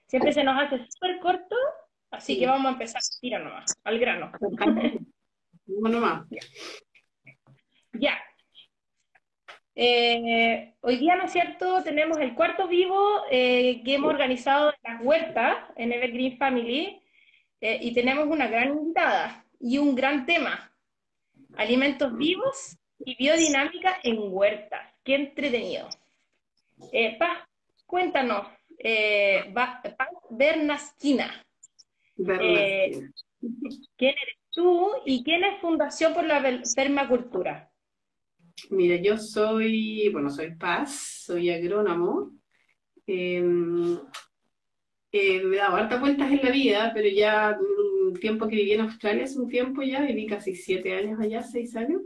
siempre se nos hace súper corto, así que Sí, vamos a empezar, tira nomás, al grano. bueno, más. Ya. Hoy día, ¿no es cierto?, tenemos el cuarto vivo que hemos organizado en las huertas, en Evergreen Family, y tenemos una gran invitada y un gran tema, alimentos vivos y biodinámica en huertas. Qué entretenido. Paz, cuéntanos, Paz Bernasquina, eh, Bernasquina. ¿quién eres tú y quién es Fundación por la Permacultura? Mira, yo soy, bueno, soy Paz, soy agrónomo. Eh, me he dado hartas vueltas en la vida, pero ya un tiempo que viví en Australia, hace un tiempo ya, viví casi 7 años allá, 6 años.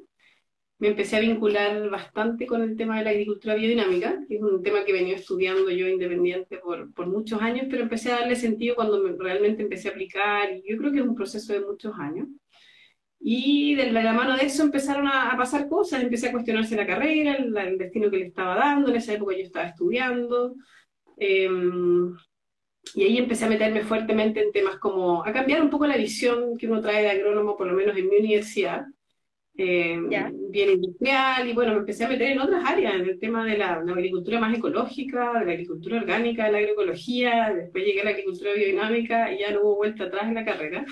Me empecé a vincular bastante con el tema de la agricultura biodinámica, que es un tema que he venido estudiando yo independiente por muchos años, pero empecé a darle sentido cuando realmente empecé a aplicar, y yo creo que es un proceso de muchos años. Y de la mano de eso empezaron a pasar cosas, empecé a cuestionarse la carrera, el destino que le estaba dando, en esa época yo estaba estudiando, eh, y ahí empecé a meterme fuertemente en temas como, a cambiar un poco la visión que uno trae de agrónomo, por lo menos en mi universidad, ¿Ya? bien industrial, y bueno, me empecé a meter en otras áreas, en el tema de la agricultura más ecológica, de la agricultura orgánica, de la agroecología, después llegué a la agricultura biodinámica y ya no hubo vuelta atrás en la carrera.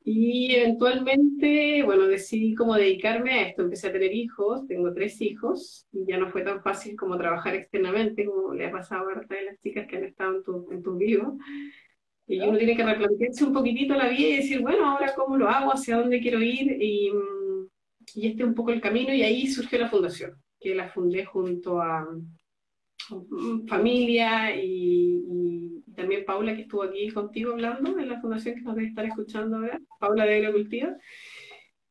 Y eventualmente, bueno, decidí como dedicarme a esto. Empecé a tener hijos, tengo 3 hijos, y ya no fue tan fácil como trabajar externamente, como le ha pasado a harta de las chicas que han estado en tu vivo. Y uno ¿No? tiene que replantearse un poquitito la vida y decir, bueno, ahora cómo lo hago, hacia dónde quiero ir, y este es un poco el camino, y ahí surgió la fundación, que la fundé junto a familia y también Paula, que estuvo aquí contigo hablando en la fundación, que nos debe estar escuchando ahora, Paula de Agrocultiva,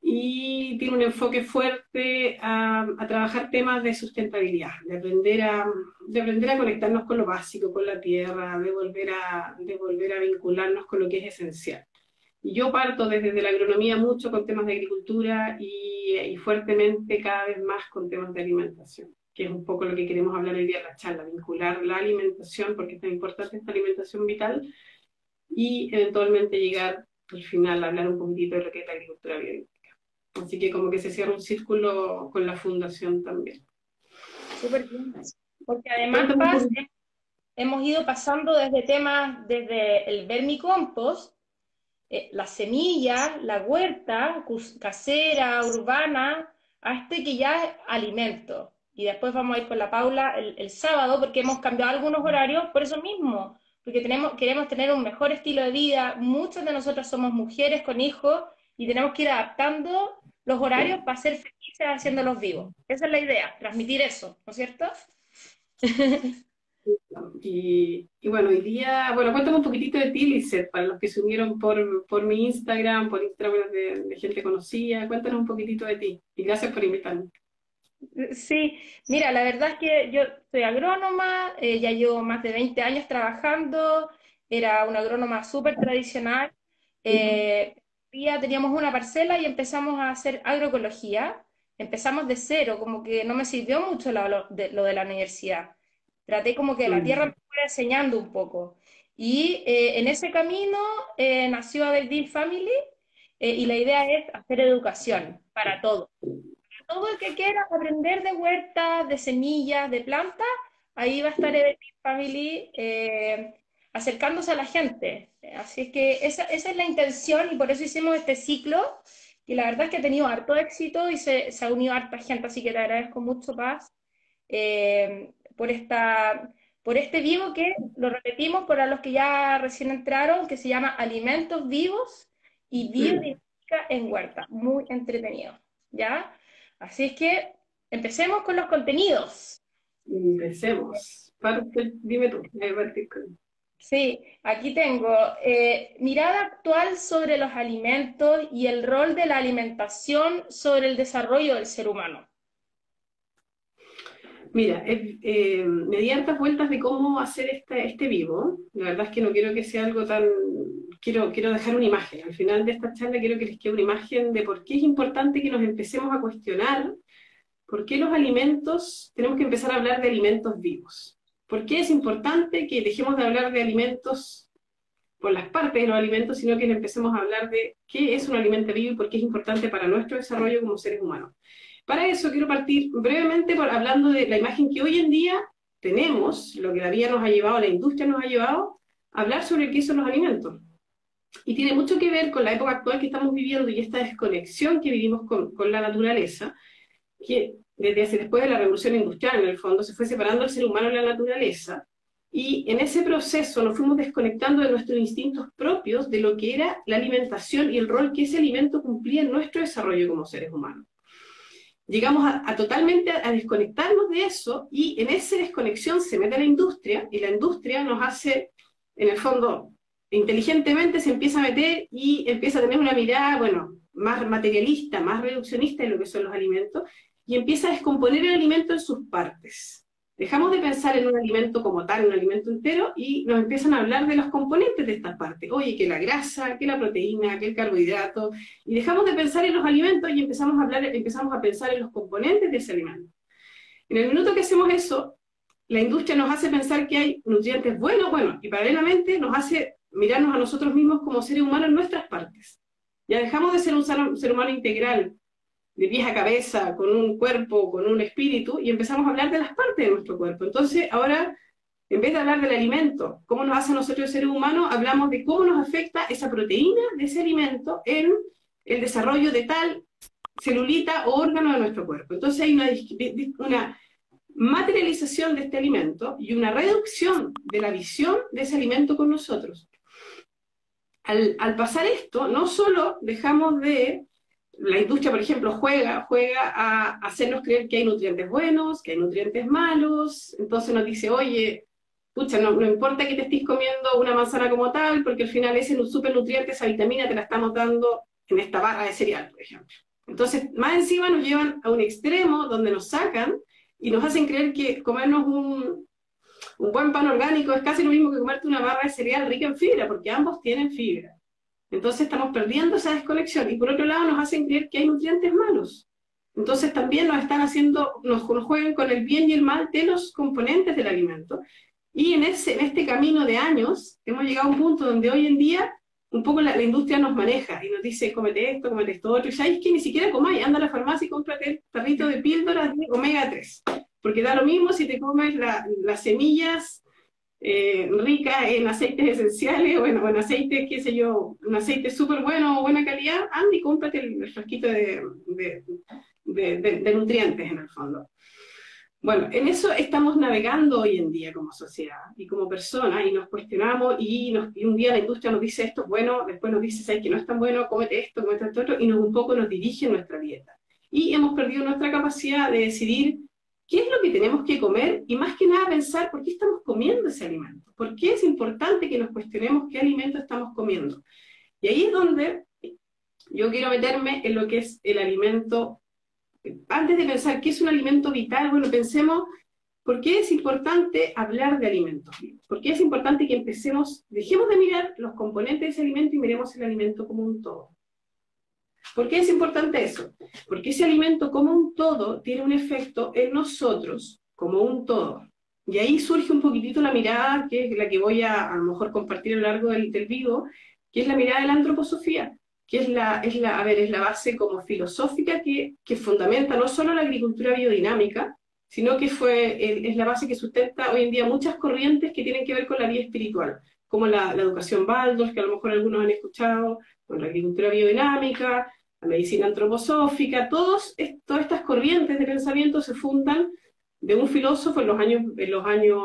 y tiene un enfoque fuerte a trabajar temas de sustentabilidad, de aprender a conectarnos con lo básico, con la tierra, de volver a vincularnos con lo que es esencial. Y yo parto desde la agronomía mucho con temas de agricultura y fuertemente cada vez más con temas de alimentación, que es un poco lo que queremos hablar hoy día en la charla, vincular la alimentación, porque es tan importante esta alimentación vital, y eventualmente llegar al final a hablar un poquitito de lo que es la agricultura biológica. Así que como que se cierra un círculo con la fundación también. Súper bien. Porque además, Cuéntame un Paz, poquito. hemos ido pasando desde temas, desde el vermicompost, las semillas, la huerta casera, urbana, hasta que ya es alimento. Y después vamos a ir con la Paula el sábado porque hemos cambiado algunos horarios por eso mismo, porque queremos tener un mejor estilo de vida. Muchos de nosotros somos mujeres con hijos y tenemos que ir adaptando los horarios para ser felices haciéndolos vivos. Esa es la idea, transmitir eso, ¿no es cierto? Y bueno, hoy día, bueno, cuéntame un poquitito de ti, Lizeth, para los que se unieron por mi Instagram, por Instagram de gente conocida, cuéntanos un poquitito de ti. Y gracias por invitarme. Sí, mira, la verdad es que yo soy agrónoma, ya llevo más de 20 años trabajando, era una agrónoma súper tradicional. Ya teníamos una parcela y empezamos a hacer agroecología. Empezamos de cero, como que no me sirvió mucho lo de la universidad. Traté como que la tierra Mm. me fuera enseñando un poco. Y en ese camino nació Aberdeen Family, y la idea es hacer educación para todos. Todo el que quiera aprender de huertas, de semillas, de plantas, ahí va a estar Evergreen Family acercándose a la gente. Así es que esa es la intención y por eso hicimos este ciclo, y la verdad es que ha tenido harto éxito y se ha unido harta gente, así que te agradezco mucho, Paz, por por este vivo que lo repetimos para los que ya recién entraron, que se llama Alimentos Vivos y Mm. Biodinámica en Huerta. Muy entretenido, ¿ya? Así es que empecemos con los contenidos. Empecemos. Dime tú. Sí, aquí tengo mirada actual sobre los alimentos y el rol de la alimentación sobre el desarrollo del ser humano. Mira, me di hartas vueltas de cómo hacer este vivo. La verdad es que no quiero que sea algo tan... Quiero dejar una imagen. Al final de esta charla quiero que les quede una imagen de por qué es importante que nos empecemos a cuestionar por qué los alimentos, tenemos que empezar a hablar de alimentos vivos. ¿Por qué es importante que dejemos de hablar de alimentos por las partes de los alimentos, sino que empecemos a hablar de qué es un alimento vivo y por qué es importante para nuestro desarrollo como seres humanos? Para eso quiero partir brevemente hablando de la imagen que hoy en día tenemos, lo que la vida nos ha llevado, la industria nos ha llevado, a hablar sobre qué son los alimentos. Y tiene mucho que ver con la época actual que estamos viviendo y esta desconexión que vivimos con la naturaleza, que después de la revolución industrial, en el fondo, se fue separando el ser humano de la naturaleza, y en ese proceso nos fuimos desconectando de nuestros instintos propios, de lo que era la alimentación y el rol que ese alimento cumplía en nuestro desarrollo como seres humanos. Llegamos totalmente a desconectarnos de eso, y en esa desconexión se mete la industria, y la industria nos hace, en el fondo, inteligentemente se empieza a meter y empieza a tener una mirada, bueno, más materialista, más reduccionista de lo que son los alimentos, y empieza a descomponer el alimento en sus partes. Dejamos de pensar en un alimento como tal, un alimento entero, y nos empiezan a hablar de los componentes de estas partes. Oye, que la grasa, que la proteína, que el carbohidrato, y dejamos de pensar en los alimentos y empezamos a pensar en los componentes de ese alimento. En el minuto que hacemos eso, la industria nos hace pensar que hay nutrientes buenos, y paralelamente nos hace mirarnos a nosotros mismos como seres humanos en nuestras partes. Ya dejamos de ser un ser humano integral, de pies a cabeza, con un cuerpo, con un espíritu, y empezamos a hablar de las partes de nuestro cuerpo. Entonces, ahora, en vez de hablar del alimento, cómo nos hace a nosotros el ser humano, hablamos de cómo nos afecta esa proteína de ese alimento en el desarrollo de tal celulita o órgano de nuestro cuerpo. Entonces hay una materialización de este alimento y una reducción de la visión de ese alimento con nosotros. Al pasar esto, no solo dejamos de... La industria, por ejemplo, juega a hacernos creer que hay nutrientes buenos, que hay nutrientes malos, entonces nos dice, oye, pucha, no importa que te estés comiendo una manzana como tal, porque al final ese supernutriente, esa vitamina, te la estamos dando en esta barra de cereal, por ejemplo. Entonces, más encima nos llevan a un extremo donde nos sacan y nos hacen creer que comernos un buen pan orgánico es casi lo mismo que comerte una barra de cereal rica en fibra, porque ambos tienen fibra. Entonces estamos perdiendo esa desconexión, y por otro lado nos hacen creer que hay nutrientes malos. Entonces también nos juegan con el bien y el mal de los componentes del alimento. Y en este camino de años hemos llegado a un punto donde hoy en día un poco la industria nos maneja y nos dice, cómete esto otro, y sabéis que ni siquiera comáis, anda a la farmacia y cómprate el tarrito de píldoras de omega 3, porque da lo mismo si te comes las semillas rica en aceites esenciales, o en aceites, qué sé yo, un aceite súper bueno o buena calidad, anda y cómprate el frasquito de nutrientes en el fondo. Bueno, en eso estamos navegando hoy en día como sociedad y como personas, y nos cuestionamos, y un día la industria nos dice esto es bueno, después nos dice, sabes que no es tan bueno, cómete esto otro, y un poco nos dirige nuestra dieta. Y hemos perdido nuestra capacidad de decidir qué es lo que tenemos que comer, y más que nada pensar por qué estamos comiendo ese alimento, por qué es importante que nos cuestionemos qué alimento estamos comiendo. Y ahí es donde yo quiero meterme en lo que es el alimento. Antes de pensar qué es un alimento vital, bueno, pensemos por qué es importante hablar de alimentos vivos, por qué es importante que dejemos de mirar los componentes de ese alimento y miremos el alimento como un todo. ¿Por qué es importante eso? Porque ese alimento como un todo tiene un efecto en nosotros como un todo. Y ahí surge un poquitito la mirada, que es la que voy a lo mejor compartir a lo largo del vivo, que es la mirada de la antroposofía, que es la base como filosófica que fundamenta no solo la agricultura biodinámica, sino que es la base que sustenta hoy en día muchas corrientes que tienen que ver con la vida espiritual, como la educación Waldorf, que a lo mejor algunos han escuchado, con la agricultura biodinámica, la medicina antroposófica. Todas estas corrientes de pensamiento se fundan de un filósofo en los años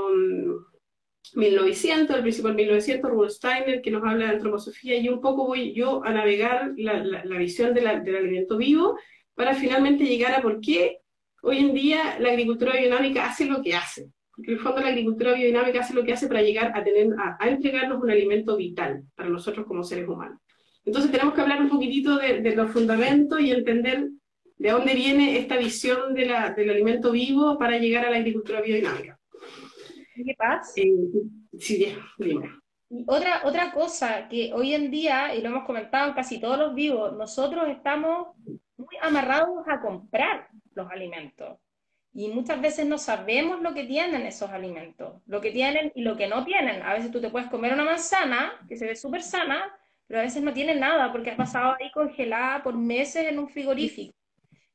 1900, al principio del 1900, Rudolf Steiner, que nos habla de antroposofía, y un poco voy yo a navegar la visión del alimento vivo para finalmente llegar a por qué hoy en día la agricultura biodinámica hace lo que hace. Porque en el fondo la agricultura biodinámica hace lo que hace para llegar a entregarnos un alimento vital para nosotros como seres humanos. Entonces tenemos que hablar un poquitito de los fundamentos y entender de dónde viene esta visión del alimento vivo para llegar a la agricultura biodinámica. ¿Qué pasa? Sí, dime. Y otra cosa que hoy en día, y lo hemos comentado en casi todos los vivos, nosotros estamos muy amarrados a comprar los alimentos. Y muchas veces no sabemos lo que tienen esos alimentos, lo que tienen y lo que no tienen. A veces tú te puedes comer una manzana, que se ve súper sana, pero a veces no tiene nada porque ha pasado ahí congelada por meses en un frigorífico.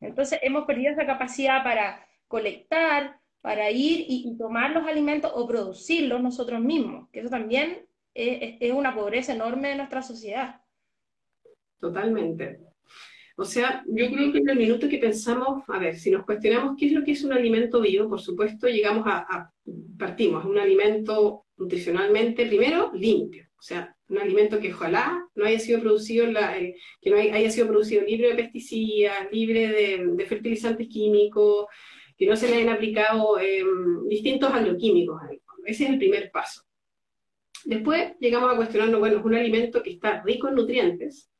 Entonces hemos perdido esa capacidad para colectar, para ir y tomar los alimentos o producirlos nosotros mismos, que eso también es una pobreza enorme de nuestra sociedad. Totalmente. O sea, yo creo que en el minuto que pensamos, a ver, si nos cuestionamos qué es lo que es un alimento vivo, por supuesto, llegamos partimos a un alimento nutricionalmente, primero, limpio. O sea, un alimento que ojalá no haya sido producido, que no haya sido producido libre de pesticidas, libre de fertilizantes químicos, que no se le hayan aplicado distintos agroquímicos. Ese es el primer paso. Después llegamos a cuestionarnos, bueno, es un alimento que está rico en nutrientes,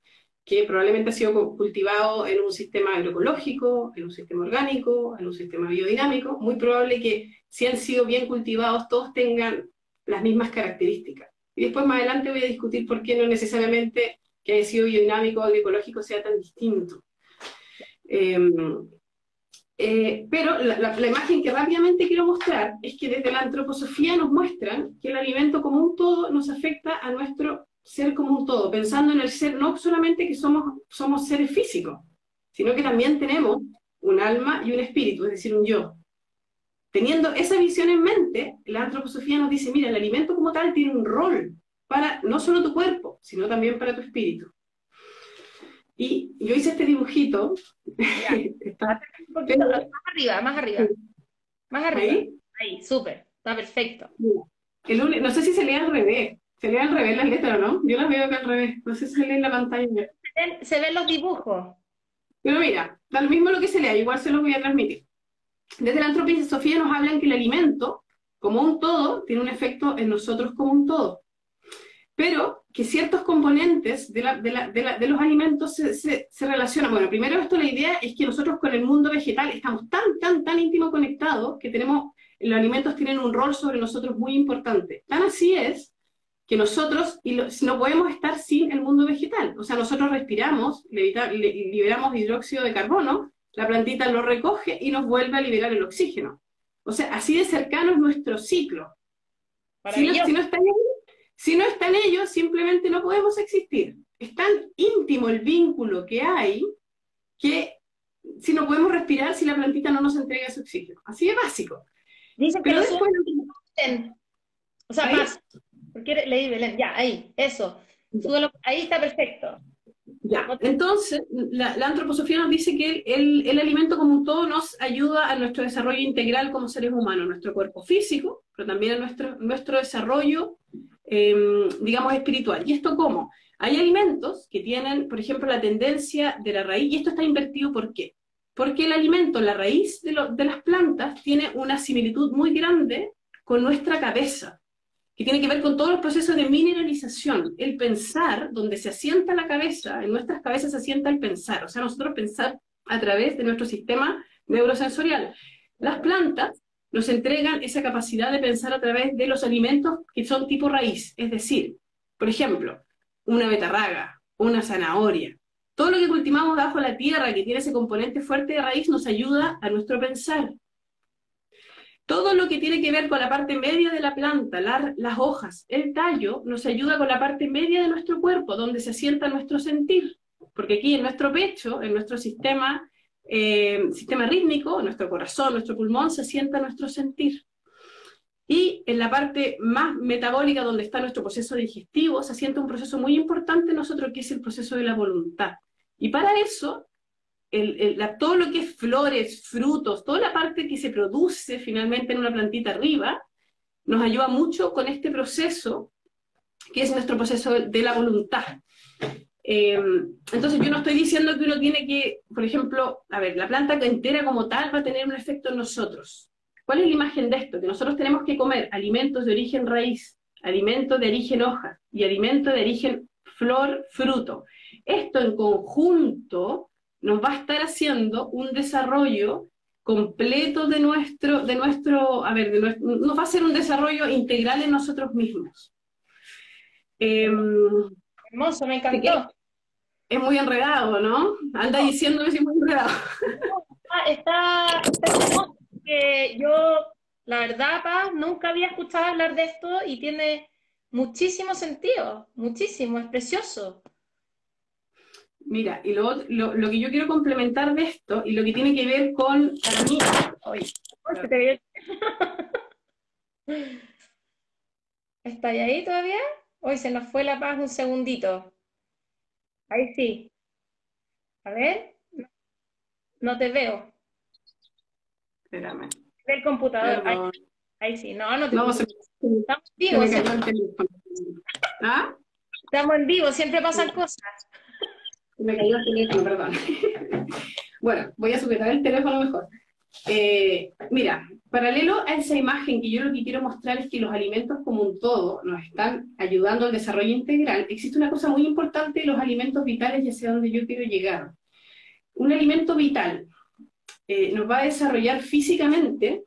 que probablemente ha sido cultivado en un sistema agroecológico, en un sistema orgánico, en un sistema biodinámico. Muy probable que si han sido bien cultivados todos tengan las mismas características. Y después más adelante voy a discutir por qué no necesariamente que haya sido biodinámico o agroecológico sea tan distinto. Pero la imagen que rápidamente quiero mostrar es que desde la antroposofía nos muestran que el alimento como un todo nos afecta a nuestro ser como un todo, pensando en el ser no solamente que somos seres físicos, sino que también tenemos un alma y un espíritu, es decir, un yo. Teniendo esa visión en mente, la antroposofía nos dice, mira, el alimento como tal tiene un rol para no solo tu cuerpo, sino también para tu espíritu. Y yo hice este dibujito. Está, un poquito, más arriba, más arriba. Más arriba. ¿Ahí? Ahí, súper. Está perfecto. No sé si se lee al revés. Se lee al revés las letras, ¿no? Yo las veo acá al revés. No sé si se lee en la pantalla. Se ven los dibujos. Pero mira, da lo mismo lo que se lea, igual se los voy a transmitir. Desde la antroposofía nos hablan que el alimento, como un todo, tiene un efecto en nosotros como un todo. Pero que ciertos componentes de los alimentos se relacionan. Bueno, primero esto, la idea es que nosotros con el mundo vegetal estamos tan íntimo conectados que los alimentos tienen un rol sobre nosotros muy importante. Tan así es que nosotros no podemos estar sin el mundo vegetal. O sea, nosotros respiramos, liberamos dióxido de carbono, la plantita lo recoge y nos vuelve a liberar el oxígeno. O sea, así de cercano es nuestro ciclo. Si no están ellos, simplemente no podemos existir. Es tan íntimo el vínculo que hay que si no podemos respirar si la plantita no nos entrega ese oxígeno. Así de básico. Dicen que pero después... después... O sea, ¿Ahí? más. Porque leí Belén. Ya, ahí, eso. Ahí está perfecto. Ya, entonces la antroposofía nos dice que el alimento como un todo nos ayuda a nuestro desarrollo integral como seres humanos, nuestro cuerpo físico, pero también a nuestro desarrollo, digamos, espiritual. ¿Y esto cómo? Hay alimentos que tienen, por ejemplo, la tendencia de la raíz, y esto está invertido, ¿por qué? Porque el alimento, la raíz de las plantas, tiene una similitud muy grande con nuestra cabeza, que tiene que ver con todos los procesos de mineralización, el pensar, donde se asienta la cabeza, en nuestras cabezas se asienta el pensar, o sea, nosotros pensar a través de nuestro sistema neurosensorial. Las plantas nos entregan esa capacidad de pensar a través de los alimentos que son tipo raíz, es decir, por ejemplo, una betarraga, una zanahoria. Todo lo que cultivamos bajo la tierra, que tiene ese componente fuerte de raíz, nos ayuda a nuestro pensar. Todo lo que tiene que ver con la parte media de la planta, las hojas, el tallo, nos ayuda con la parte media de nuestro cuerpo, donde se asienta nuestro sentir. Porque aquí en nuestro pecho, en nuestro sistema rítmico, nuestro corazón, nuestro pulmón, se asienta nuestro sentir. Y en la parte más metabólica, donde está nuestro proceso digestivo, se asienta un proceso muy importante en nosotros, que es el proceso de la voluntad. Y para eso, todo lo que es flores, frutos, toda la parte que se produce finalmente en una plantita arriba, nos ayuda mucho con este proceso, que es nuestro proceso de la voluntad. Entonces yo no estoy diciendo que uno tiene que, por ejemplo, a ver, la planta entera como tal va a tener un efecto en nosotros. ¿Cuál es la imagen de esto? Que nosotros tenemos que comer alimentos de origen raíz, alimentos de origen hoja y alimentos de origen flor, fruto. Esto en conjunto nos va a estar haciendo un desarrollo completo nos va a hacer un desarrollo integral en nosotros mismos. Hermoso, me encantó. Es muy enredado, ¿no? Anda diciéndome si es muy enredado. Está hermoso. que yo, la verdad, Paz, nunca había escuchado hablar de esto y tiene muchísimo sentido, muchísimo, es precioso. Mira, y lo que yo quiero complementar de esto, y lo que tiene que ver con, para mí, hoy, Ay, se te ve- ¿Está ahí todavía? Hoy se nos fue la Paz un segundito. Ahí sí. A ver, no te veo. espérame, Ve el computador. perdón, Ahí sí. No, no te no, preocupes. Estamos en se vivo, me cayó el teléfono. ¿Ah? estamos en vivo, siempre pasan cosas. Se me cayó el teléfono, perdón. Bueno, voy a sujetar el teléfono mejor. Mira, paralelo a esa imagen que yo lo que quiero mostrar es que los alimentos como un todo nos están ayudando al desarrollo integral, existe una cosa muy importante de los alimentos vitales y hacia donde yo quiero llegar. Un alimento vital nos va a desarrollar físicamente,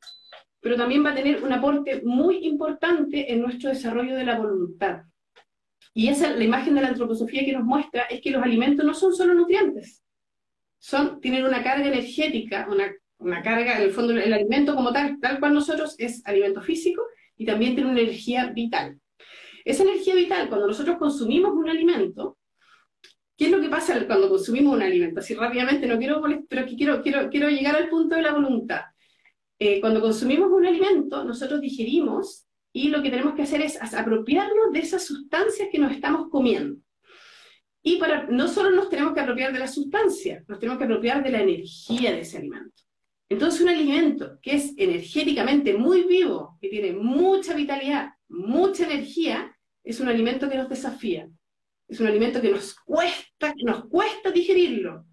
pero también va a tener un aporte muy importante en nuestro desarrollo de la voluntad. Y esa, la imagen de la antroposofía que nos muestra es que los alimentos no son solo nutrientes, tienen una carga energética, una carga, en el fondo el alimento como tal cual nosotros es alimento físico y también tiene una energía vital. Esa energía vital, cuando nosotros consumimos un alimento, ¿qué es lo que pasa cuando consumimos un alimento? Así rápidamente, no quiero molestar, pero que quiero llegar al punto de la voluntad. Cuando consumimos un alimento, nosotros digerimos y lo que tenemos que hacer es apropiarnos de esas sustancias que nos estamos comiendo. Y no solo nos tenemos que apropiar de la sustancia, nos tenemos que apropiar de la energía de ese alimento. Entonces un alimento que es energéticamente muy vivo, que tiene mucha vitalidad, mucha energía, es un alimento que nos desafía. Es un alimento que nos cuesta digerirlo.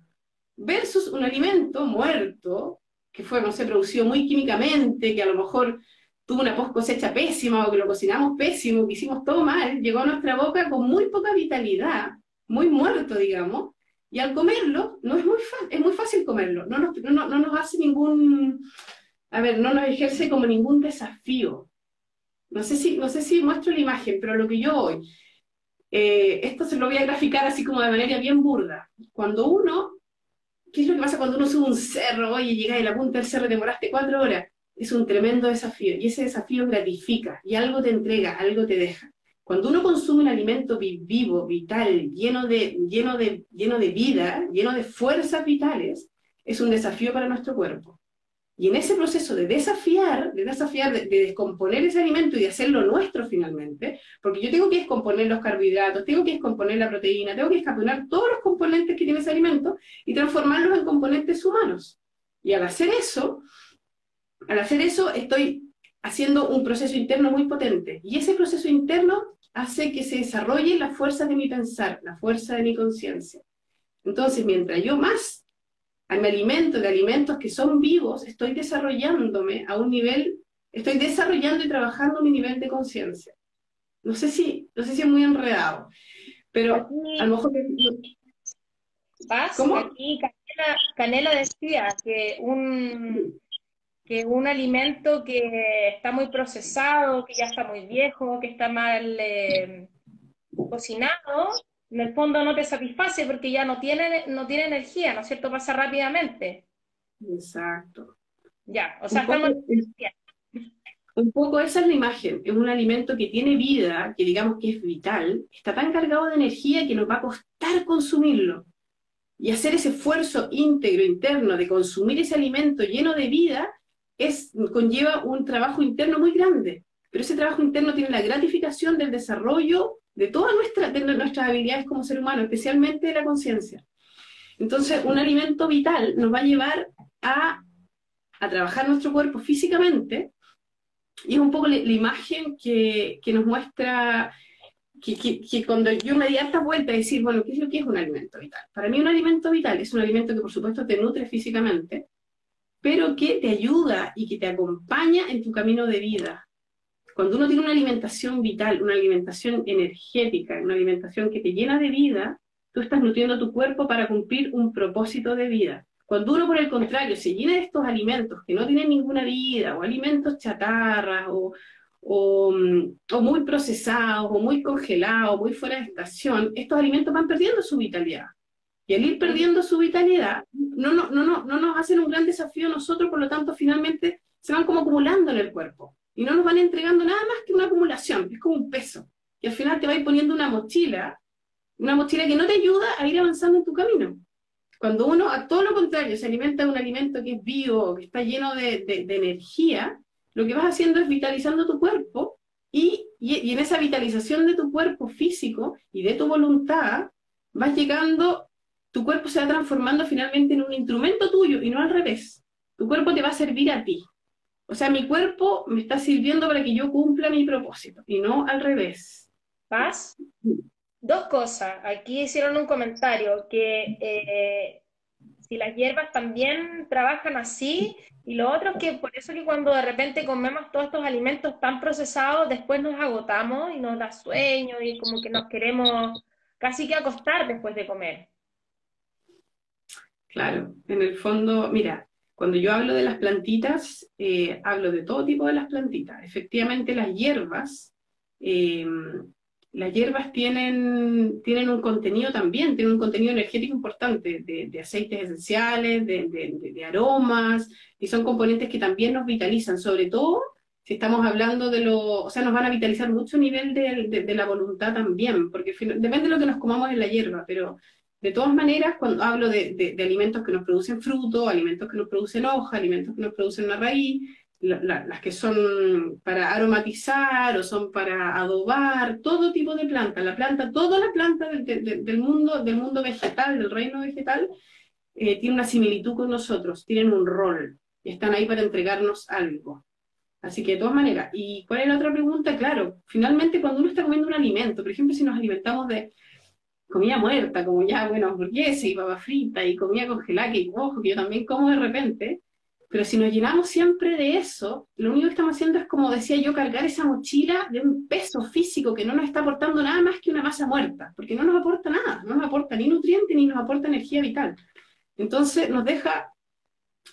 Versus un alimento muerto, que fue, no sé, producido muy químicamente, que a lo mejor tuvo una post cosecha pésima o que lo cocinamos pésimo, que hicimos todo mal, llegó a nuestra boca con muy poca vitalidad, muy muerto, digamos, y al comerlo, no es es muy fácil comerlo, no nos hace ningún, a ver, no nos ejerce como ningún desafío. No sé si muestro la imagen, pero lo que yo voy, esto se lo voy a graficar así como de manera bien burda. ¿Qué es lo que pasa cuando uno sube un cerro, oye, llegas a la punta del cerro y demoraste 4 horas? Es un tremendo desafío, y ese desafío gratifica, y algo te entrega, algo te deja. Cuando uno consume un alimento vivo, vital, lleno de vida, lleno de fuerzas vitales, es un desafío para nuestro cuerpo. Y en ese proceso de desafiar, de descomponer ese alimento y de hacerlo nuestro finalmente, porque yo tengo que descomponer los carbohidratos, tengo que descomponer la proteína, tengo que descomponer todos los componentes que tiene ese alimento y transformarlos en componentes humanos. Y al hacer eso estoy haciendo un proceso interno muy potente. Y ese proceso interno hace que se desarrolle la fuerza de mi pensar, la fuerza de mi conciencia. Entonces, mientras yo más me alimento de alimentos que son vivos, estoy desarrollándome a un nivel, estoy desarrollando y trabajando mi nivel de conciencia. No sé si es muy enredado, pero a Aquí, lo mejor... Paz, ¿Cómo? aquí Canela decía que un alimento que está muy procesado, que ya está muy viejo, que está mal cocinado, en el fondo no te satisface porque ya no tiene energía, ¿no es cierto? Pasa rápidamente. Exacto. Ya, o sea, Un poco, estamos en energía. un poco esa es la imagen, es un alimento que tiene vida, que digamos que es vital, está tan cargado de energía que nos va a costar consumirlo. Y hacer ese esfuerzo íntegro, interno, de consumir ese alimento lleno de vida, conlleva un trabajo interno muy grande. Pero ese trabajo interno tiene la gratificación del desarrollo de nuestras habilidades como ser humano, especialmente de la conciencia. Entonces, un alimento vital nos va a llevar a trabajar nuestro cuerpo físicamente, y es un poco la imagen que nos muestra que cuando yo me di harta vuelta a decir, bueno, ¿qué es lo que es un alimento vital? Para mí un alimento vital es un alimento que por supuesto te nutre físicamente, pero que te ayuda y que te acompaña en tu camino de vida. Cuando uno tiene una alimentación vital, una alimentación energética, una alimentación que te llena de vida, tú estás nutriendo tu cuerpo para cumplir un propósito de vida. Cuando uno, por el contrario, se llena de estos alimentos que no tienen ninguna vida, o alimentos chatarras, o muy procesados, o muy congelados, muy fuera de estación, estos alimentos van perdiendo su vitalidad. Y al ir perdiendo su vitalidad, no nos hacen un gran desafío a nosotros, por lo tanto, finalmente se van como acumulando en el cuerpo. Y no nos van entregando nada más que una acumulación, es como un peso. Y al final te va a ir poniendo una mochila que no te ayuda a ir avanzando en tu camino. Cuando uno, a todo lo contrario, se alimenta de un alimento que es vivo, que está lleno de energía, lo que vas haciendo es vitalizando tu cuerpo y en esa vitalización de tu cuerpo físico y de tu voluntad, vas llegando, tu cuerpo se va transformando finalmente en un instrumento tuyo y no al revés. Tu cuerpo te va a servir a ti. O sea, mi cuerpo me está sirviendo para que yo cumpla mi propósito y no al revés. Paz. Dos cosas. Aquí hicieron un comentario que si las hierbas también trabajan así, y lo otro es que por eso que cuando de repente comemos todos estos alimentos tan procesados, después nos agotamos y nos da sueño y como que nos queremos casi que acostar después de comer. Claro, en el fondo, mira, cuando yo hablo de las plantitas, hablo de todo tipo de las plantitas. Efectivamente, eh, las hierbas tienen un contenido también, tienen un contenido energético importante de aceites esenciales, de aromas, y son componentes que también nos vitalizan, sobre todo si estamos hablando o sea, nos van a vitalizar mucho a nivel de la voluntad también, porque depende de lo que nos comamos en la hierba, pero de todas maneras, cuando hablo de alimentos que nos producen fruto, alimentos que nos producen hoja, alimentos que nos producen una raíz, las que son para aromatizar o son para adobar, todo tipo de planta, toda la planta del mundo vegetal, del reino vegetal, tiene una similitud con nosotros, tienen un rol, y están ahí para entregarnos algo. Así que de todas maneras, ¿y cuál es la otra pregunta? Claro, finalmente cuando uno está comiendo un alimento, por ejemplo, si nos alimentamos de comida muerta, como ya, bueno, hamburguesa y papa frita y comida congelada, que ojo, que yo también como de repente, pero si nos llenamos siempre de eso, lo único que estamos haciendo es, como decía yo, cargar esa mochila de un peso físico que no nos está aportando nada más que una masa muerta, porque no nos aporta nada, no nos aporta ni nutriente ni nos aporta energía vital. Entonces nos deja,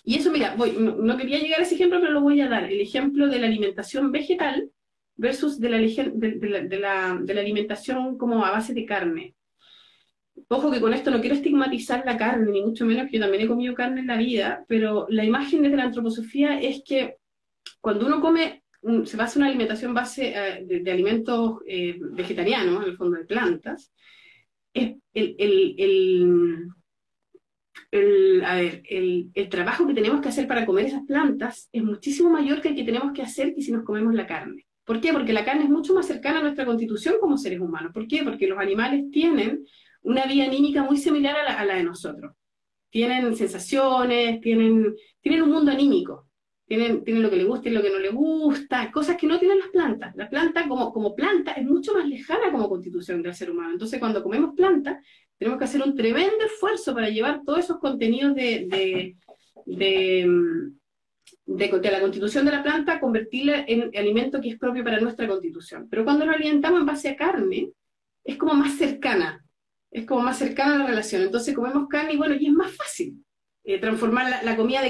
y eso mira, no quería llegar a ese ejemplo, pero lo voy a dar, el ejemplo de la alimentación vegetal versus de la alimentación como a base de carne. Ojo que con esto no quiero estigmatizar la carne, ni mucho menos, que yo también he comido carne en la vida, pero la imagen desde la antroposofía es que cuando uno come, se basa una alimentación base de alimentos vegetarianos, en el fondo de plantas, es el trabajo que tenemos que hacer para comer esas plantas es muchísimo mayor que el que tenemos que hacer que si nos comemos la carne. ¿Por qué? Porque la carne es mucho más cercana a nuestra constitución como seres humanos. ¿Por qué? Porque los animales tienen una vía anímica muy similar a la de nosotros. Tienen sensaciones, tienen un mundo anímico, tienen lo que le gusta y lo que no le gusta, cosas que no tienen las plantas. La planta como planta es mucho más lejana como constitución del ser humano. Entonces cuando comemos planta, tenemos que hacer un tremendo esfuerzo para llevar todos esos contenidos de la constitución de la planta, convertirla en alimento que es propio para nuestra constitución. Pero cuando lo alimentamos en base a carne, es como más cercana la relación. Entonces comemos carne y bueno, y es más fácil transformar la comida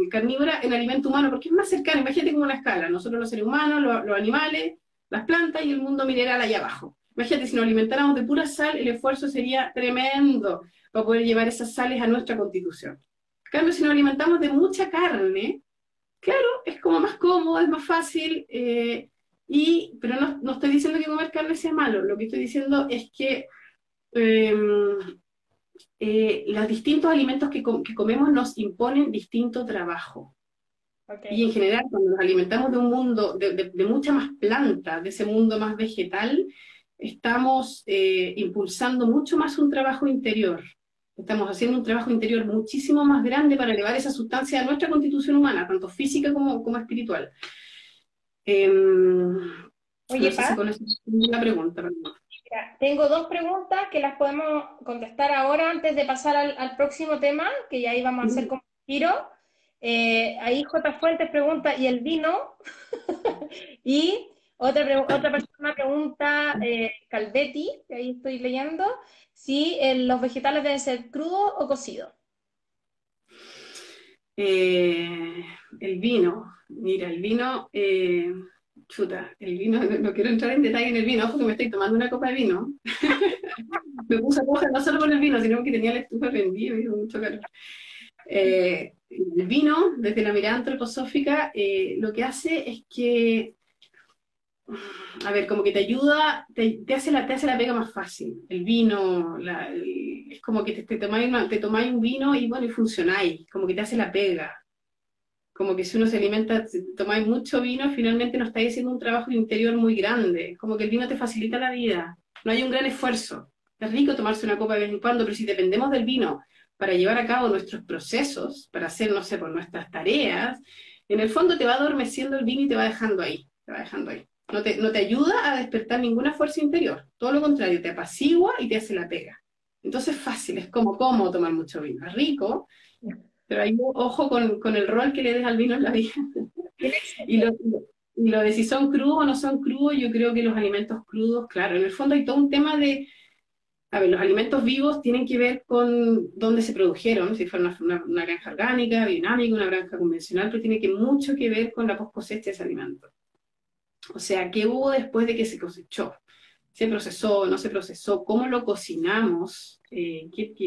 carnívora en alimento humano, porque es más cercana. Imagínate como una escala, nosotros los seres humanos, los animales, las plantas y el mundo mineral allá abajo. Imagínate, si nos alimentáramos de pura sal, el esfuerzo sería tremendo para poder llevar esas sales a nuestra constitución. En cambio, si nos alimentamos de mucha carne, claro, es como más cómodo, es más fácil, pero no estoy diciendo que comer carne sea malo, lo que estoy diciendo es que los distintos alimentos que comemos nos imponen distinto trabajo. Okay. Y en general, cuando nos alimentamos de un mundo, de mucha más planta, de ese mundo más vegetal, estamos impulsando mucho más un trabajo interior. Estamos haciendo un trabajo interior muchísimo más grande para elevar esa sustancia a nuestra constitución humana, tanto física como espiritual. Oye, no sé Paz, si con eso la pregunta, perdón. mira, tengo dos preguntas que las podemos contestar ahora antes de pasar al próximo tema, que ya íbamos a hacer como giro. Ahí J. Fuentes pregunta, ¿y el vino? Y otra persona pregunta, Calvetti, que ahí estoy leyendo, si los vegetales deben ser crudos o cocidos. El vino, mira, el vino, el vino, no quiero entrar en detalle en el vino, porque me estoy tomando una copa de vino. Me puse roja no solo por el vino, sino que tenía la estufa prendida y me dio mucho calor. El vino, desde la mirada antroposófica, lo que hace es que, a ver, como que te ayuda, te hace la pega más fácil. El vino, es como que te tomáis te tomáis un vino y bueno, y funcionáis, como que te hace la pega. Como que si uno se alimenta, si tomáis mucho vino, finalmente no estáis haciendo un trabajo interior muy grande. Como que el vino te facilita la vida. No hay un gran esfuerzo. Es rico tomarse una copa de vez en cuando, pero si dependemos del vino para llevar a cabo nuestros procesos, para hacer, no sé, por nuestras tareas, en el fondo te va adormeciendo el vino y te va dejando ahí. Te va dejando ahí. No te ayuda a despertar ninguna fuerza interior. Todo lo contrario, te apacigua y te hace la pega. Entonces es fácil, es como cómodo tomar mucho vino. Es rico, pero hay ojo con el rol que le des al vino en la vida. Tiene Y exceso. lo de si son crudos o no son crudos, yo creo que los alimentos crudos, claro, en el fondo hay todo un tema de, a ver, los alimentos vivos tienen que ver con dónde se produjeron, si fue una granja orgánica, biodinámica, una granja convencional, pero tiene que mucho que ver con la post cosecha de ese alimento. O sea, ¿qué hubo después de que se cosechó? ¿Se procesó, no se procesó? ¿Cómo lo cocinamos?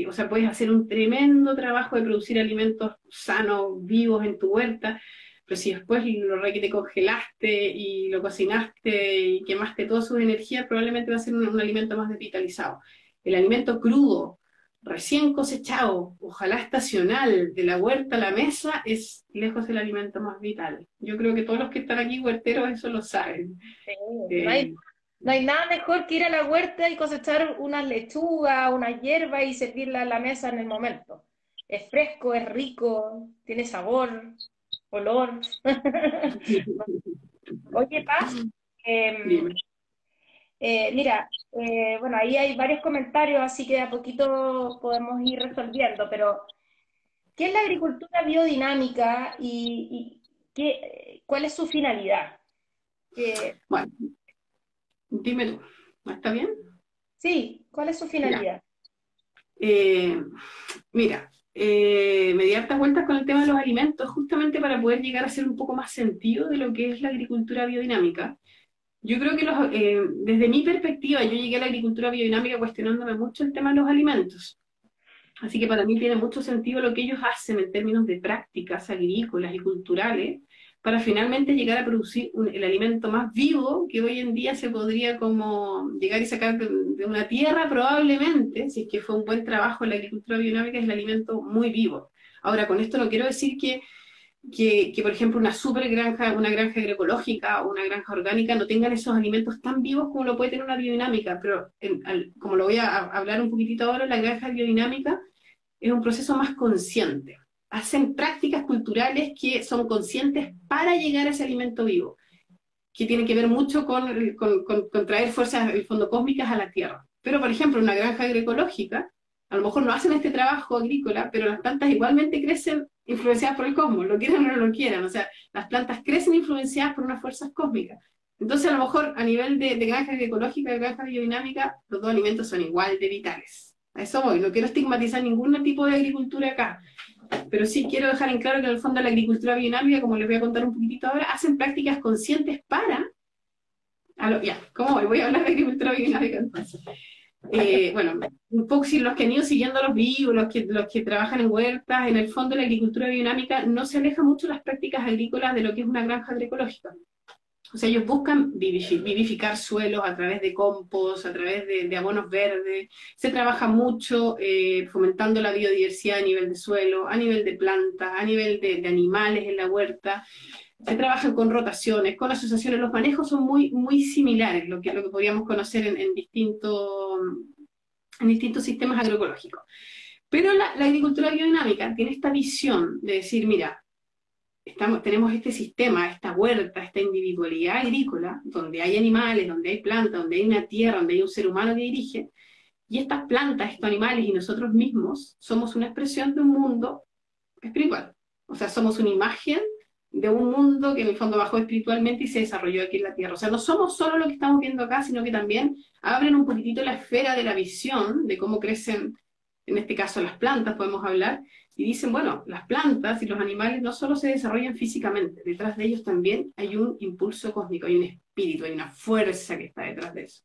O sea, puedes hacer un tremendo trabajo de producir alimentos sanos, vivos en tu huerta, pero si después lo re que te congelaste y lo cocinaste y quemaste todas sus energías, probablemente va a ser un alimento más desvitalizado. El alimento crudo, recién cosechado, ojalá estacional, de la huerta a la mesa, es lejos el alimento más vital. Yo creo que todos los que están aquí huerteros eso lo saben. Sí, no hay, Eh, no hay nada mejor que ir a la huerta y cosechar unas lechugas, unas hierbas y servirla en la mesa en el momento. Es fresco, es rico, tiene sabor, olor. Oye, Paz, em, Dime. mira, bueno, ahí hay varios comentarios, así que de a poquito podemos ir resolviendo, pero ¿qué es la agricultura biodinámica y cuál es su finalidad? Eh, Bueno, dime tú, ¿está bien? sí, ¿cuál es su Ya. finalidad? Eh, Mira, me di hartas vueltas con el tema de los alimentos, justamente para poder llegar a hacer un poco más sentido de lo que es la agricultura biodinámica. Yo creo que desde mi perspectiva, yo llegué a la agricultura biodinámica cuestionándome mucho el tema de los alimentos. Así que para mí tiene mucho sentido lo que ellos hacen en términos de prácticas agrícolas y culturales para finalmente llegar a producir el alimento más vivo que hoy en día se podría como llegar y sacar de una tierra probablemente, si es que fue un buen trabajo en la agricultura biodinámica, es el alimento muy vivo. Ahora, con esto no quiero decir que, por ejemplo, una super granja, una granja agroecológica o una granja orgánica no tengan esos alimentos tan vivos como lo puede tener una biodinámica, pero como lo voy a hablar un poquitito ahora, la granja biodinámica es un proceso más consciente. Hacen prácticas culturales que son conscientes para llegar a ese alimento vivo, que tiene que ver mucho con traer fuerzas, en el fondo, cósmicas a la tierra. Pero, por ejemplo, una granja agroecológica, a lo mejor no hacen este trabajo agrícola, pero las plantas igualmente crecen influenciadas por el cosmos, lo quieran o no lo quieran. O sea, las plantas crecen influenciadas por unas fuerzas cósmicas. Entonces, a lo mejor, a nivel de granja agroecológica y granja biodinámica, los dos alimentos son igual de vitales. A eso voy. No quiero estigmatizar ningún tipo de agricultura acá, pero sí quiero dejar en claro que en el fondo la agricultura biodinámica, como les voy a contar un poquitito ahora, hacen prácticas conscientes para... ya, ¿cómo voy? Voy a hablar de agricultura biodinámica entonces. Bueno, un poco si los que han ido siguiendo los vivos, los que trabajan en huertas, en el fondo la agricultura biodinámica no se aleja mucho de las prácticas agrícolas de lo que es una granja agroecológica. O sea, ellos buscan vivificar suelos a través de compost, a través de abonos verdes. Se trabaja mucho fomentando la biodiversidad a nivel de suelo, a nivel de plantas, a nivel de animales en la huerta. Se trabajan con rotaciones, con asociaciones. Los manejos son muy similares, lo que podríamos conocer en distintos sistemas agroecológicos. Pero la agricultura biodinámica tiene esta visión de decir, mira, tenemos este sistema, esta huerta, esta individualidad agrícola, donde hay animales, donde hay plantas, donde hay una tierra, donde hay un ser humano que dirige, y estas plantas, estos animales y nosotros mismos somos una expresión de un mundo espiritual. O sea, somos una imagen de un mundo que en el fondo bajó espiritualmente y se desarrolló aquí en la Tierra. O sea, no somos solo lo que estamos viendo acá, sino que también abren un poquitito la esfera de la visión de cómo crecen, en este caso las plantas, podemos hablar, y dicen, bueno, las plantas y los animales no solo se desarrollan físicamente, detrás de ellos también hay un impulso cósmico, hay un espíritu, hay una fuerza que está detrás de eso.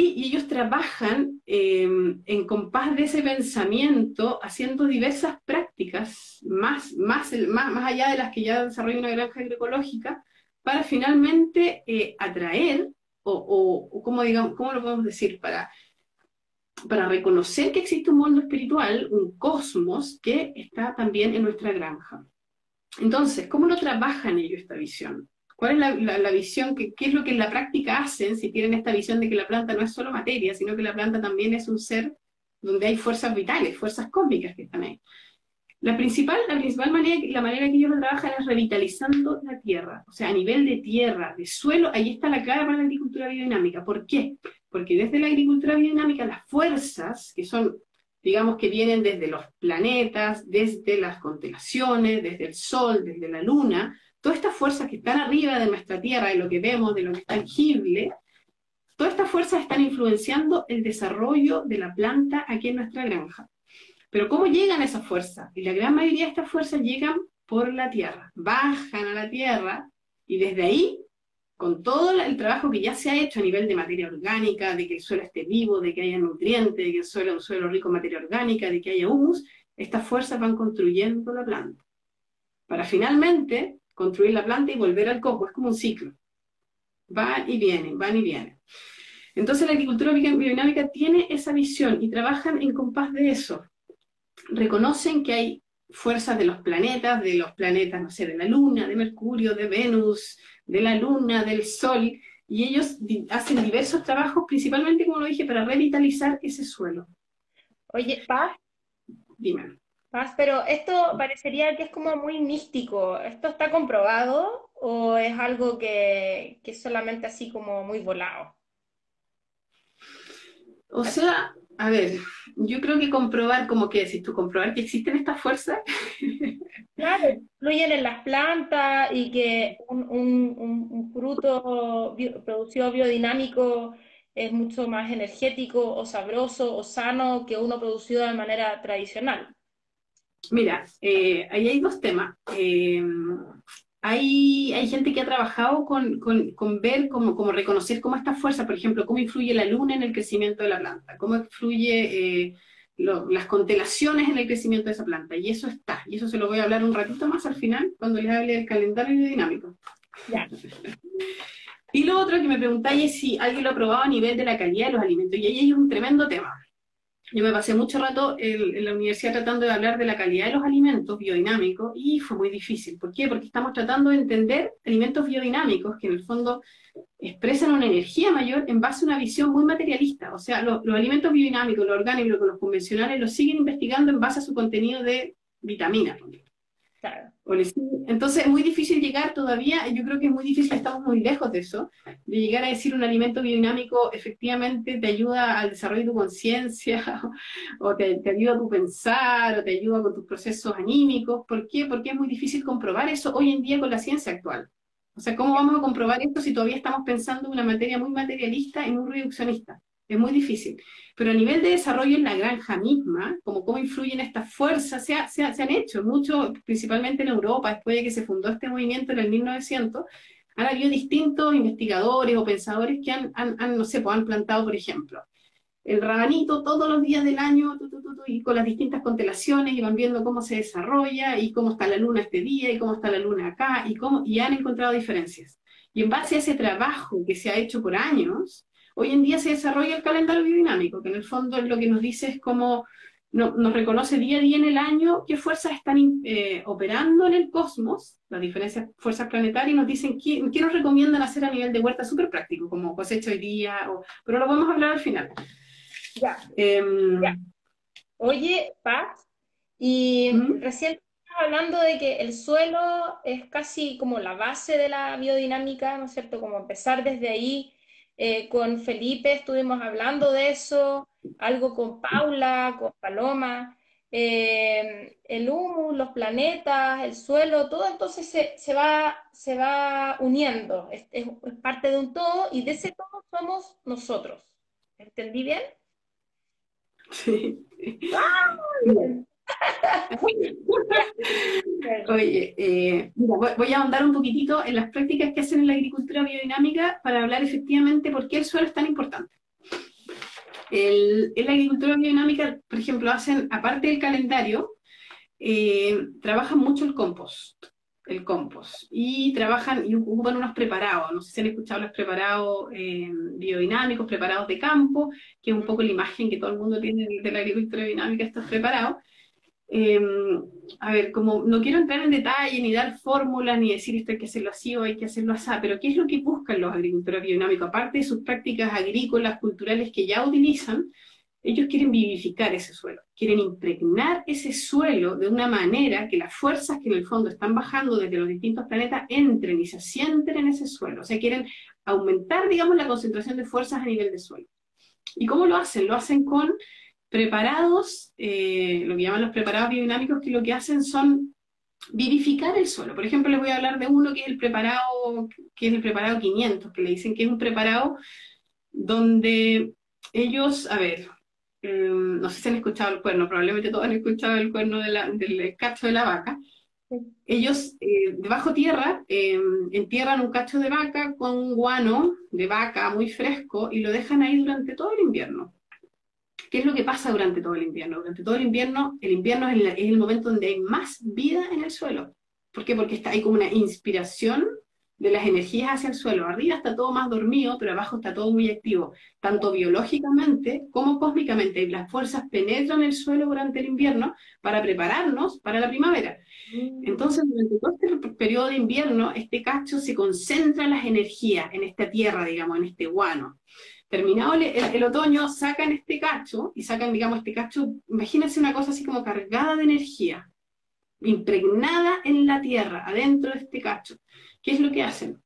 Y ellos trabajan en compás de ese pensamiento, haciendo diversas prácticas, más allá de las que ya desarrolla una granja agroecológica, para finalmente atraer, o cómo, digamos, ¿cómo lo podemos decir? Para reconocer que existe un mundo espiritual, un cosmos, que está también en nuestra granja. Entonces, ¿cómo lo trabajan ellos esta visión? ¿Cuál es la visión? ¿Qué es lo que en la práctica hacen si tienen esta visión de que la planta no es solo materia, sino que la planta también es un ser donde hay fuerzas vitales, fuerzas cósmicas que están ahí? La principal manera, la manera que ellos lo trabajan es revitalizando la tierra, o sea, a nivel de tierra, de suelo, ahí está la clave para la agricultura biodinámica. ¿Por qué? Porque desde la agricultura biodinámica las fuerzas, que son, digamos, que vienen desde los planetas, desde las constelaciones, desde el Sol, desde la Luna, todas estas fuerzas que están arriba de nuestra tierra, de lo que vemos, de lo que es tangible, todas estas fuerzas están influenciando el desarrollo de la planta aquí en nuestra granja. Pero ¿cómo llegan esas fuerzas? Y la gran mayoría de estas fuerzas llegan por la tierra, bajan a la tierra y desde ahí, con todo el trabajo que ya se ha hecho a nivel de materia orgánica, de que el suelo esté vivo, de que haya nutrientes, de que el suelo es un suelo rico en materia orgánica, de que haya humus, estas fuerzas van construyendo la planta. Para finalmente construir la planta y volver al coco, es como un ciclo. Van y vienen, van y vienen. Entonces la agricultura biodinámica tiene esa visión y trabajan en compás de eso. Reconocen que hay fuerzas de los planetas, no sé, de la Luna, de Mercurio, de Venus, de la Luna, del Sol, y ellos hacen diversos trabajos, principalmente, como lo dije, para revitalizar ese suelo. Oye, Paz, Dime. Pero esto parecería que es como muy místico. ¿Esto está comprobado o es algo que es solamente así como muy volado? O sea, a ver, yo creo que comprobar, como que decís tú, comprobar que existen estas fuerzas. Claro, influyen en las plantas y que un fruto producido biodinámico es mucho más energético o sabroso o sano que uno producido de manera tradicional. Mira, ahí hay dos temas. Hay gente que ha trabajado con ver, como reconocer cómo esta fuerza, por ejemplo, cómo influye la luna en el crecimiento de la planta, cómo influye las constelaciones en el crecimiento de esa planta. Y eso está, y eso se lo voy a hablar un ratito más al final, cuando les hable del calendario biodinámico. Ya. Y lo otro que me preguntáis es si alguien lo ha probado a nivel de la calidad de los alimentos, y ahí hay un tremendo tema. Yo me pasé mucho rato en la universidad tratando de hablar de la calidad de los alimentos biodinámicos y fue muy difícil. ¿Por qué? Porque estamos tratando de entender alimentos biodinámicos que en el fondo expresan una energía mayor en base a una visión muy materialista. O sea, los alimentos biodinámicos, los orgánicos, los convencionales, los siguen investigando en base a su contenido de vitaminas. Claro. Entonces es muy difícil llegar todavía, yo creo que es muy difícil, estamos muy lejos de eso, de llegar a decir un alimento biodinámico efectivamente te ayuda al desarrollo de tu conciencia, o te ayuda a tu pensar, o te ayuda con tus procesos anímicos. ¿Por qué? Porque es muy difícil comprobar eso hoy en día con la ciencia actual. O sea, ¿cómo vamos a comprobar esto si todavía estamos pensando en una materia muy materialista y muy reduccionista? Es muy difícil. Pero a nivel de desarrollo en la granja misma, como cómo influyen estas fuerzas, se han hecho mucho, principalmente en Europa, después de que se fundó este movimiento en el 1900, han habido distintos investigadores o pensadores que no sé, pues han plantado, por ejemplo, el rabanito todos los días del año, y con las distintas constelaciones, y van viendo cómo se desarrolla, y cómo está la luna este día, y cómo está la luna acá, y han encontrado diferencias. Y en base a ese trabajo que se ha hecho por años, hoy en día se desarrolla el calendario biodinámico, que en el fondo es lo que nos dice es cómo nos reconoce día a día en el año qué fuerzas están operando en el cosmos, las diferentes fuerzas planetarias, y nos dicen qué nos recomiendan hacer a nivel de huerta súper práctico, como cosecha hoy día, pero lo vamos a hablar al final. Ya. Eh, Ya. Oye, Paz, y ¿Mm? recién estabas hablando de que el suelo es casi como la base de la biodinámica, ¿no es cierto? Como empezar desde ahí. Con Felipe estuvimos hablando de eso, algo con Paula, con Paloma, el humus, los planetas, el suelo, todo entonces se va uniendo, es parte de un todo y de ese todo somos nosotros. ¿Entendí bien? Sí. Bien. Oye, mira, voy a ahondar un poquitito en las prácticas que hacen en la agricultura biodinámica para hablar efectivamente por qué el suelo es tan importante. En la agricultura biodinámica, por ejemplo, hacen, aparte del calendario, trabajan mucho el compost, y trabajan y ocupan unos preparados, no sé si han escuchado los preparados biodinámicos, preparados de campo, que es un poco la imagen que todo el mundo tiene de la agricultura biodinámica, estos preparados. Eh, a ver, como no quiero entrar en detalle, ni dar fórmulas, ni decir esto hay que hacerlo así o hay que hacerlo así, pero ¿qué es lo que buscan los agricultores biodinámicos? Aparte de sus prácticas agrícolas, culturales que ya utilizan, ellos quieren vivificar ese suelo, quieren impregnar ese suelo de una manera que las fuerzas que en el fondo están bajando desde los distintos planetas entren y se asienten en ese suelo. O sea, quieren aumentar, digamos, la concentración de fuerzas a nivel de suelo. ¿Y cómo lo hacen? Lo hacen con preparados, lo que llaman los preparados biodinámicos, que lo que hacen son vivificar el suelo. Por ejemplo, les voy a hablar de uno que es el preparado 500, que le dicen que es un preparado donde ellos, a ver, no sé si han escuchado el cuerno, probablemente todos han escuchado el cuerno del cacho de la vaca. Ellos, debajo tierra, entierran un cacho de vaca con guano de vaca muy fresco y lo dejan ahí durante todo el invierno. ¿Qué es lo que pasa durante todo el invierno? Durante todo el invierno es el momento donde hay más vida en el suelo. ¿Por qué? Porque hay como una inspiración de las energías hacia el suelo. Arriba está todo más dormido, pero abajo está todo muy activo, tanto biológicamente como cósmicamente. Y las fuerzas penetran el suelo durante el invierno para prepararnos para la primavera. Entonces, durante todo este periodo de invierno, este cacho se concentra las energías en esta tierra, digamos, en este guano. Terminado el otoño, sacan este cacho, y sacan, digamos, este cacho, imagínense una cosa así como cargada de energía, impregnada en la tierra, adentro de este cacho. ¿Qué es lo que hacen?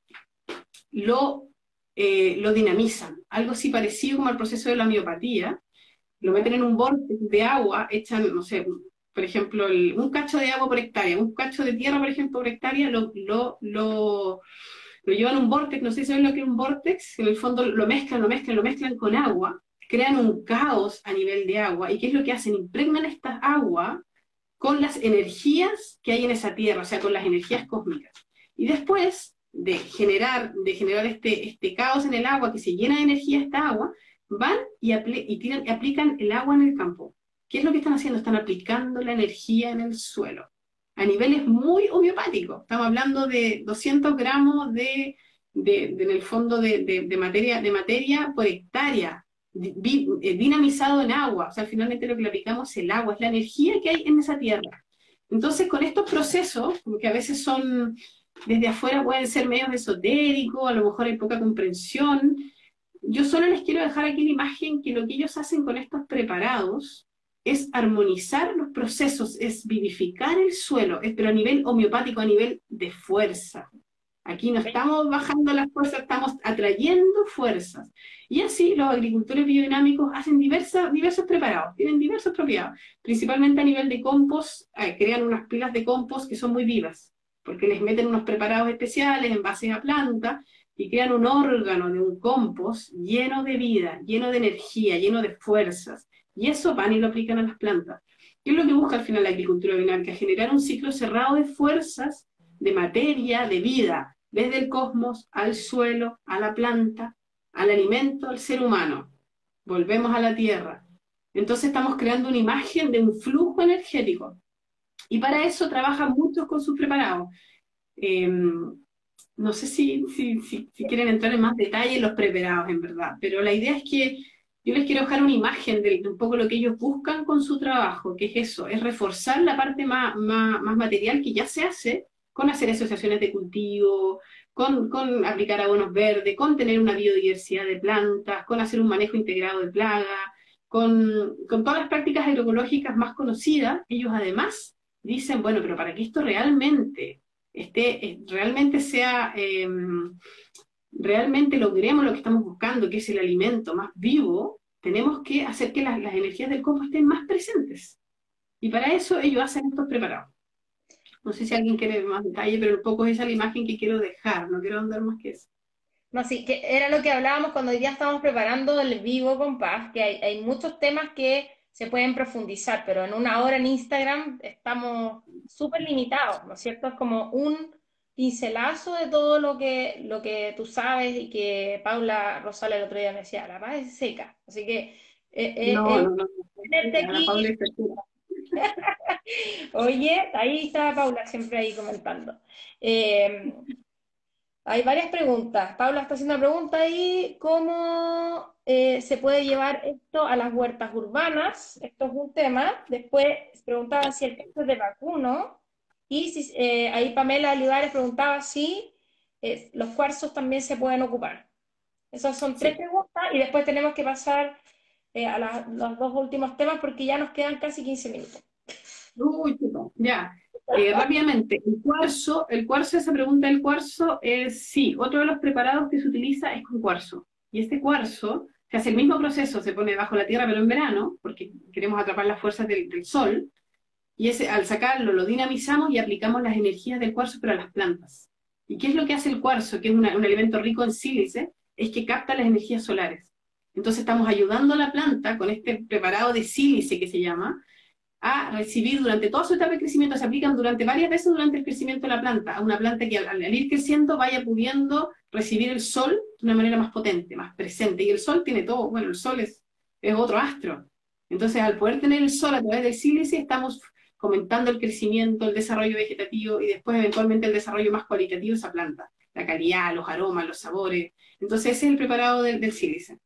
Lo dinamizan, algo así parecido como al proceso de la homeopatía, lo meten en un vórtice de agua, echan, no sé, por ejemplo, un cacho de agua por hectárea, un cacho de tierra, por ejemplo, por hectárea, lo llevan a un vortex, no sé si saben lo que es un vortex, en el fondo lo mezclan con agua, crean un caos a nivel de agua, y ¿qué es lo que hacen? Impregnan esta agua con las energías que hay en esa tierra, o sea, con las energías cósmicas. Y después de generar este caos en el agua, que se llena de energía esta agua, van y aplican el agua en el campo. ¿Qué es lo que están haciendo? Están aplicando la energía en el suelo a niveles muy homeopáticos. Estamos hablando de 200 gramos en el fondo de materia por hectárea, dinamizado en agua. O sea, finalmente lo que le aplicamos es el agua, es la energía que hay en esa tierra. Entonces, con estos procesos, que a veces son, desde afuera pueden ser medios esotéricos, a lo mejor hay poca comprensión, yo solo les quiero dejar aquí la imagen que lo que ellos hacen con estos preparados es armonizar los procesos, es vivificar el suelo, pero a nivel homeopático, a nivel de fuerza. Aquí no estamos bajando las fuerzas, estamos atrayendo fuerzas. Y así los agricultores biodinámicos hacen diversos preparados, tienen diversas propiedades, principalmente a nivel de compost, crean unas pilas de compost que son muy vivas, porque les meten unos preparados especiales en base a plantas y crean un órgano de un compost lleno de vida, lleno de energía, lleno de fuerzas. Y eso van y lo aplican a las plantas. ¿Qué es lo que busca al final la agricultura biodinámica? Generar un ciclo cerrado de fuerzas, de materia, de vida, desde el cosmos al suelo, a la planta, al alimento, al ser humano. Volvemos a la Tierra. Entonces estamos creando una imagen de un flujo energético. Y para eso trabajan muchos con sus preparados. No sé si quieren entrar en más detalle en los preparados, en verdad, pero la idea es que yo les quiero dejar una imagen de un poco lo que ellos buscan con su trabajo, que es eso, es reforzar la parte más material que ya se hace con hacer asociaciones de cultivo, con aplicar abonos verdes, con tener una biodiversidad de plantas, con hacer un manejo integrado de plagas, con todas las prácticas agroecológicas más conocidas. Ellos además dicen, bueno, pero para que esto realmente realmente logremos lo que estamos buscando, que es el alimento más vivo, tenemos que hacer que las energías del compost estén más presentes. Y para eso ellos hacen estos preparados. No sé si alguien quiere más detalle, pero un poco esa es la imagen que quiero dejar, no quiero andar más que eso. No, sí, que era lo que hablábamos cuando hoy día estábamos preparando el Vivo Compás, que hay muchos temas que se pueden profundizar, pero en una hora en Instagram estamos súper limitados, ¿no es cierto? Es como un pincelazo de todo lo que tú sabes y que Paula Rosales el otro día me decía, la paz es seca. Así que No, no, no. tenerte La Paula aquí. es experta. Oye, ahí está Paula, siempre ahí comentando. Eh, Hay varias preguntas. Paula está haciendo una pregunta ahí, ¿cómo se puede llevar esto a las huertas urbanas? Esto es un tema. Después preguntaba si el caso es de vacuno. Y si, ahí Pamela Olivares preguntaba si los cuarzos también se pueden ocupar. Esas son tres Sí. preguntas y después tenemos que pasar a los dos últimos temas porque ya nos quedan casi 15 minutos. Uy, chico, ya. Rápidamente, el cuarzo, esa pregunta del cuarzo es sí, otro de los preparados que se utiliza es con cuarzo. Y este cuarzo se hace el mismo proceso, se pone bajo la tierra pero en verano, porque queremos atrapar las fuerzas del sol, y ese, al sacarlo lo dinamizamos y aplicamos las energías del cuarzo pero a las plantas. ¿Y qué es lo que hace el cuarzo, que es un elemento rico en sílice? Es que capta las energías solares. Entonces estamos ayudando a la planta con este preparado de sílice que se llama, a recibir durante toda su etapa de crecimiento, se aplican durante varias veces durante el crecimiento de la planta, a una planta que al ir creciendo vaya pudiendo recibir el sol de una manera más potente, más presente. Y el sol tiene todo, bueno, el sol es otro astro. Entonces, al poder tener el sol a través del sílice, estamos fomentando el crecimiento, el desarrollo vegetativo y después eventualmente el desarrollo más cualitativo de esa planta, la calidad, los aromas, los sabores. Entonces, ese es el preparado del sílice.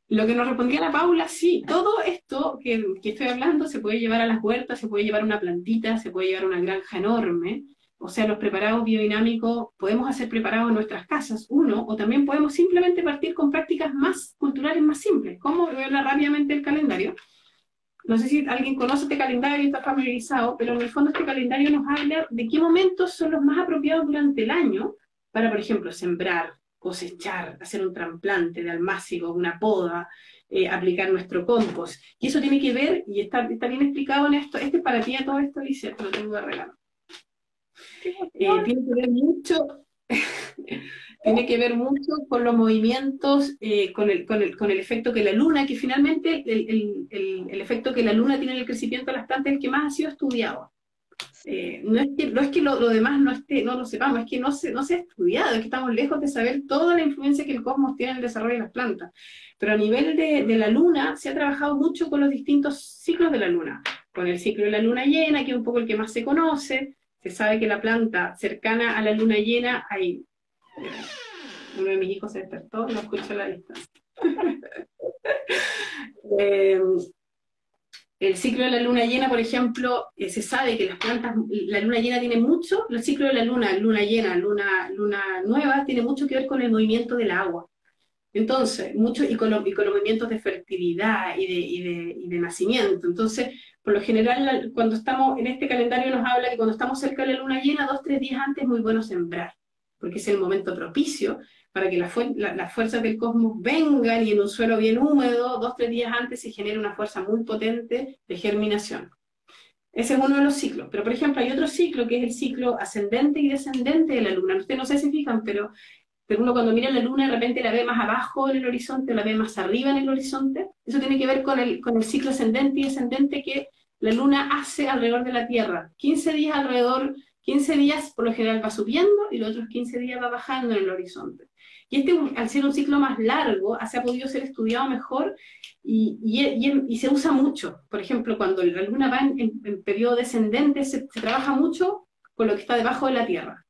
Lo que nos respondía la Paula, sí, todo esto que estoy hablando se puede llevar a las huertas, se puede llevar a una plantita, se puede llevar a una granja enorme. O sea, los preparados biodinámicos, podemos hacer preparados en nuestras casas, uno, o también podemos simplemente partir con prácticas más culturales, más simples. ¿Cómo? Voy a hablar rápidamente del calendario. No sé si alguien conoce este calendario y está familiarizado, pero en el fondo este calendario nos habla de qué momentos son los más apropiados durante el año para, por ejemplo, sembrar, cosechar, hacer un trasplante de almácigo, una poda, aplicar nuestro compost. Y eso tiene que ver, y está bien explicado en esto, este es para ti a todo esto, dice, te lo tengo de regalo. Tiene que ver mucho, tiene que ver mucho con los movimientos, con el efecto que la luna, que finalmente el efecto que la luna tiene en el crecimiento de las plantas es el que más ha sido estudiado. No es que lo demás no lo sepamos, es que no se ha estudiado, es que estamos lejos de saber toda la influencia que el cosmos tiene en el desarrollo de las plantas. Pero a nivel de la luna se ha trabajado mucho con los distintos ciclos de la luna, con el ciclo de la luna llena, que es un poco el que más se conoce. Se sabe que la planta cercana a la luna llena hay... Uno de mis hijos se despertó, lo escucho a la distancia. El ciclo de la luna llena, por ejemplo, se sabe que las plantas, la luna llena tiene mucho, el ciclo de la luna llena, luna nueva, tiene mucho que ver con el movimiento del agua. Entonces, mucho, y con los movimientos de fertilidad y de nacimiento. Entonces, por lo general, cuando estamos en este calendario nos habla que cuando estamos cerca de la luna llena, 2, 3 días antes es muy bueno sembrar, porque es el momento propicio para que las fuerzas del cosmos vengan y en un suelo bien húmedo, 2, 3 días antes se genera una fuerza muy potente de germinación. Ese es uno de los ciclos. Pero, por ejemplo, hay otro ciclo que es el ciclo ascendente y descendente de la luna. Ustedes no sé si se fijan, pero uno cuando mira la luna de repente la ve más abajo en el horizonte, la ve más arriba en el horizonte. Eso tiene que ver con el ciclo ascendente y descendente que la luna hace alrededor de la Tierra. 15 días alrededor, 15 días por lo general va subiendo y los otros 15 días va bajando en el horizonte. Y este, al ser un ciclo más largo, se ha podido ser estudiado mejor y se usa mucho. Por ejemplo, cuando la luna va en periodo descendente, se trabaja mucho con lo que está debajo de la Tierra.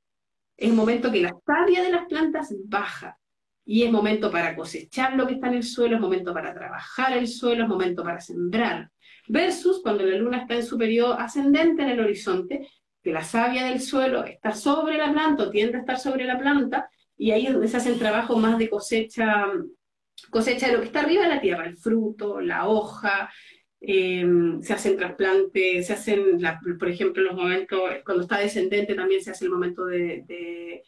Es el momento que la savia de las plantas baja. Y es momento para cosechar lo que está en el suelo, es momento para trabajar el suelo, es momento para sembrar. Versus cuando la luna está en su periodo ascendente en el horizonte, que la savia del suelo está sobre la planta o tiende a estar sobre la planta, y ahí es donde se hace el trabajo más de cosecha de lo que está arriba de la tierra, el fruto, la hoja, se hacen trasplantes, por ejemplo, en los momentos, cuando está descendente también se hace el momento de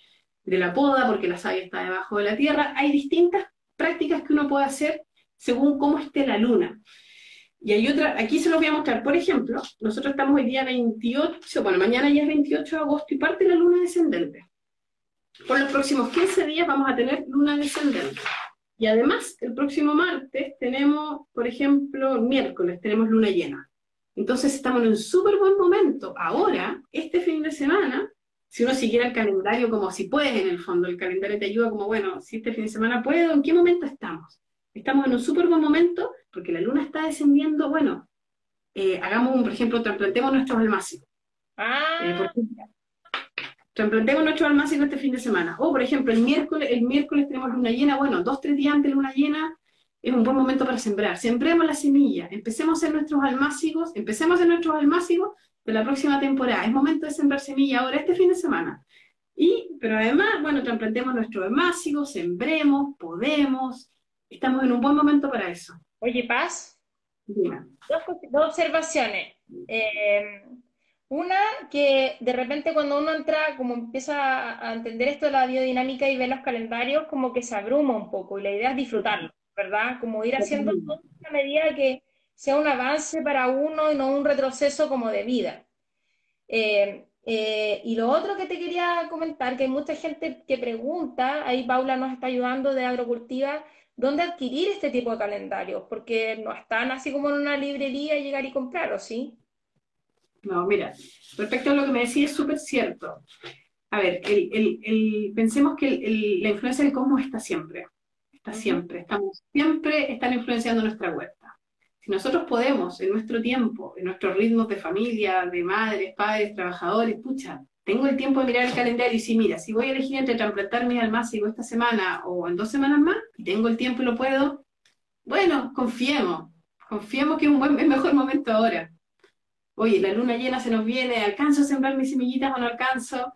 la poda, porque la savia está debajo de la tierra. Hay distintas prácticas que uno puede hacer según cómo esté la luna. Y hay otra, aquí se los voy a mostrar. Por ejemplo, nosotros estamos hoy día 28, bueno, mañana ya es 28 de agosto y parte la luna descendente. Por los próximos 15 días vamos a tener luna descendente. Y además, el próximo martes tenemos, por ejemplo, miércoles, tenemos luna llena. Entonces estamos en un súper buen momento. Ahora, este fin de semana, si uno siguiera el calendario como si puedes en el fondo, el calendario te ayuda como, bueno, si este fin de semana puedo, ¿en qué momento estamos? Estamos en un súper buen momento porque la luna está descendiendo. Bueno, hagamos por ejemplo, trasplantemos nuestros almácigos. Por Ah, ejemplo, trasplantemos nuestros almácigos este fin de semana. O, por ejemplo, el miércoles tenemos luna llena. Bueno, 2, 3 días antes de luna llena es un buen momento para sembrar. Sembremos la semilla, empecemos a hacer nuestros almácigos, de la próxima temporada. Es momento de sembrar semilla ahora, este fin de semana. Pero además, bueno, trasplantemos nuestros almácigos, sembremos, podemos. Estamos en un buen momento para eso. oye, Paz. Dime. Dos observaciones. Una, que de repente cuando uno entra, como empieza a entender esto de la biodinámica y ve los calendarios, como que se abruma un poco y la idea es disfrutarlo, ¿verdad? Como ir haciendo todo a medida que sea un avance para uno y no un retroceso como de vida. Y lo otro que te quería comentar, que hay mucha gente que pregunta, ahí Paula nos está ayudando de Agrocultiva, ¿dónde adquirir este tipo de calendarios? Porque no están así como en una librería y llegar y comprar, ¿o sí? No, mira, respecto a lo que me decís, es súper cierto. A ver, pensemos que la influencia del cosmos está siempre. Está Ujú. siempre. Están influenciando nuestra huerta. Si nosotros podemos, en nuestro tiempo, en nuestros ritmos de familia, de madres, padres, trabajadores, pucha, tengo el tiempo de mirar el calendario y si mira, si voy a elegir entre trasplantar mis almácigos esta semana o en 2 semanas más, y tengo el tiempo y lo puedo, bueno, confiemos que es mejor momento ahora. Oye, la luna llena se nos viene, ¿alcanzo a sembrar mis semillitas o no alcanzo?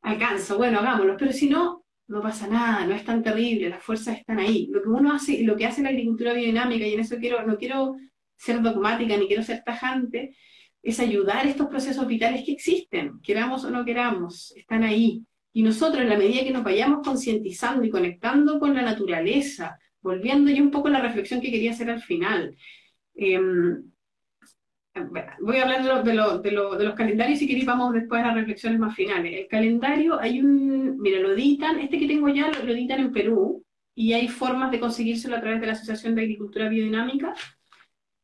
Alcanzo, bueno, hagámoslo, pero si no, no pasa nada, no es tan terrible, las fuerzas están ahí. Lo que uno hace, lo que hace la agricultura biodinámica, y en eso no quiero ser dogmática ni quiero ser tajante, es ayudar a estos procesos vitales que existen, queramos o no queramos, están ahí. Y nosotros, en la medida que nos vayamos concientizando y conectando con la naturaleza, volviendo yo un poco a la reflexión que quería hacer al final, eh, voy a hablar de los calendarios y queréis vamos después a las reflexiones más finales. El calendario, mira, lo editan, este que tengo ya lo editan en Perú y hay formas de conseguírselo a través de la Asociación de Agricultura Biodinámica.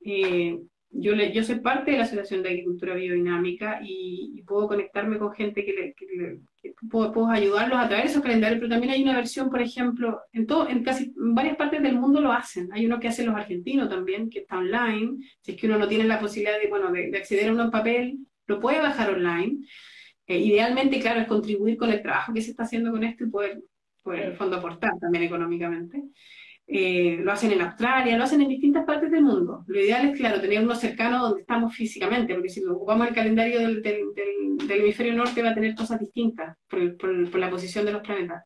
Eh, yo soy parte de la Asociación de Agricultura Biodinámica y puedo conectarme con gente que puedo ayudarlos a través de esos calendarios, pero también hay una versión, por ejemplo, en varias partes del mundo lo hacen. Hay uno que hacen los argentinos también, que está online. Si es que uno no tiene la posibilidad de acceder a uno en papel, lo puede bajar online. Idealmente, claro, es contribuir con el trabajo que se está haciendo con esto y poder en el fondo aportar también económicamente. Lo hacen en Australia, lo hacen en distintas partes del mundo. Lo ideal es, claro, tener uno cercano donde estamos físicamente, porque si ocupamos el calendario del hemisferio norte va a tener cosas distintas por la posición de los planetas.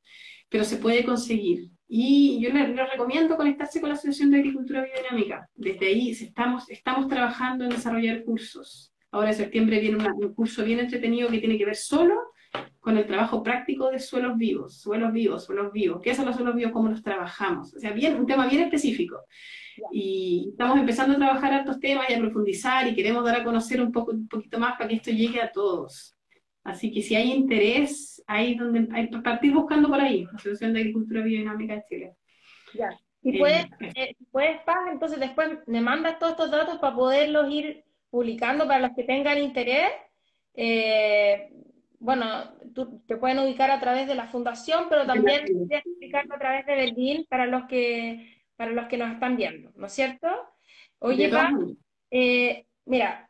Pero se puede conseguir. Y yo les recomiendo conectarse con la Asociación de Agricultura Biodinámica. Desde ahí estamos trabajando en desarrollar cursos. Ahora en septiembre viene un curso bien entretenido que tiene que ver solo con el trabajo práctico de suelos vivos, suelos vivos, suelos vivos. ¿Qué son los suelos vivos? ¿Cómo los trabajamos? O sea, un tema bien específico. Y estamos empezando a trabajar estos temas y a profundizar y queremos dar a conocer un poquito más para que esto llegue a todos. Así que si hay interés, hay partir buscando por ahí, la Asociación de Agricultura Biodinámica de Chile. Ya. Eh, Si puedes, Paz, entonces después me mandas todos estos datos para poderlos ir publicando para los que tengan interés. Eh, bueno, tú te pueden ubicar a través de la fundación, pero también puedes explicarlo a través de Berlín para los que nos están viendo, ¿no es cierto? de Oye, todas Paz, maneras. mira,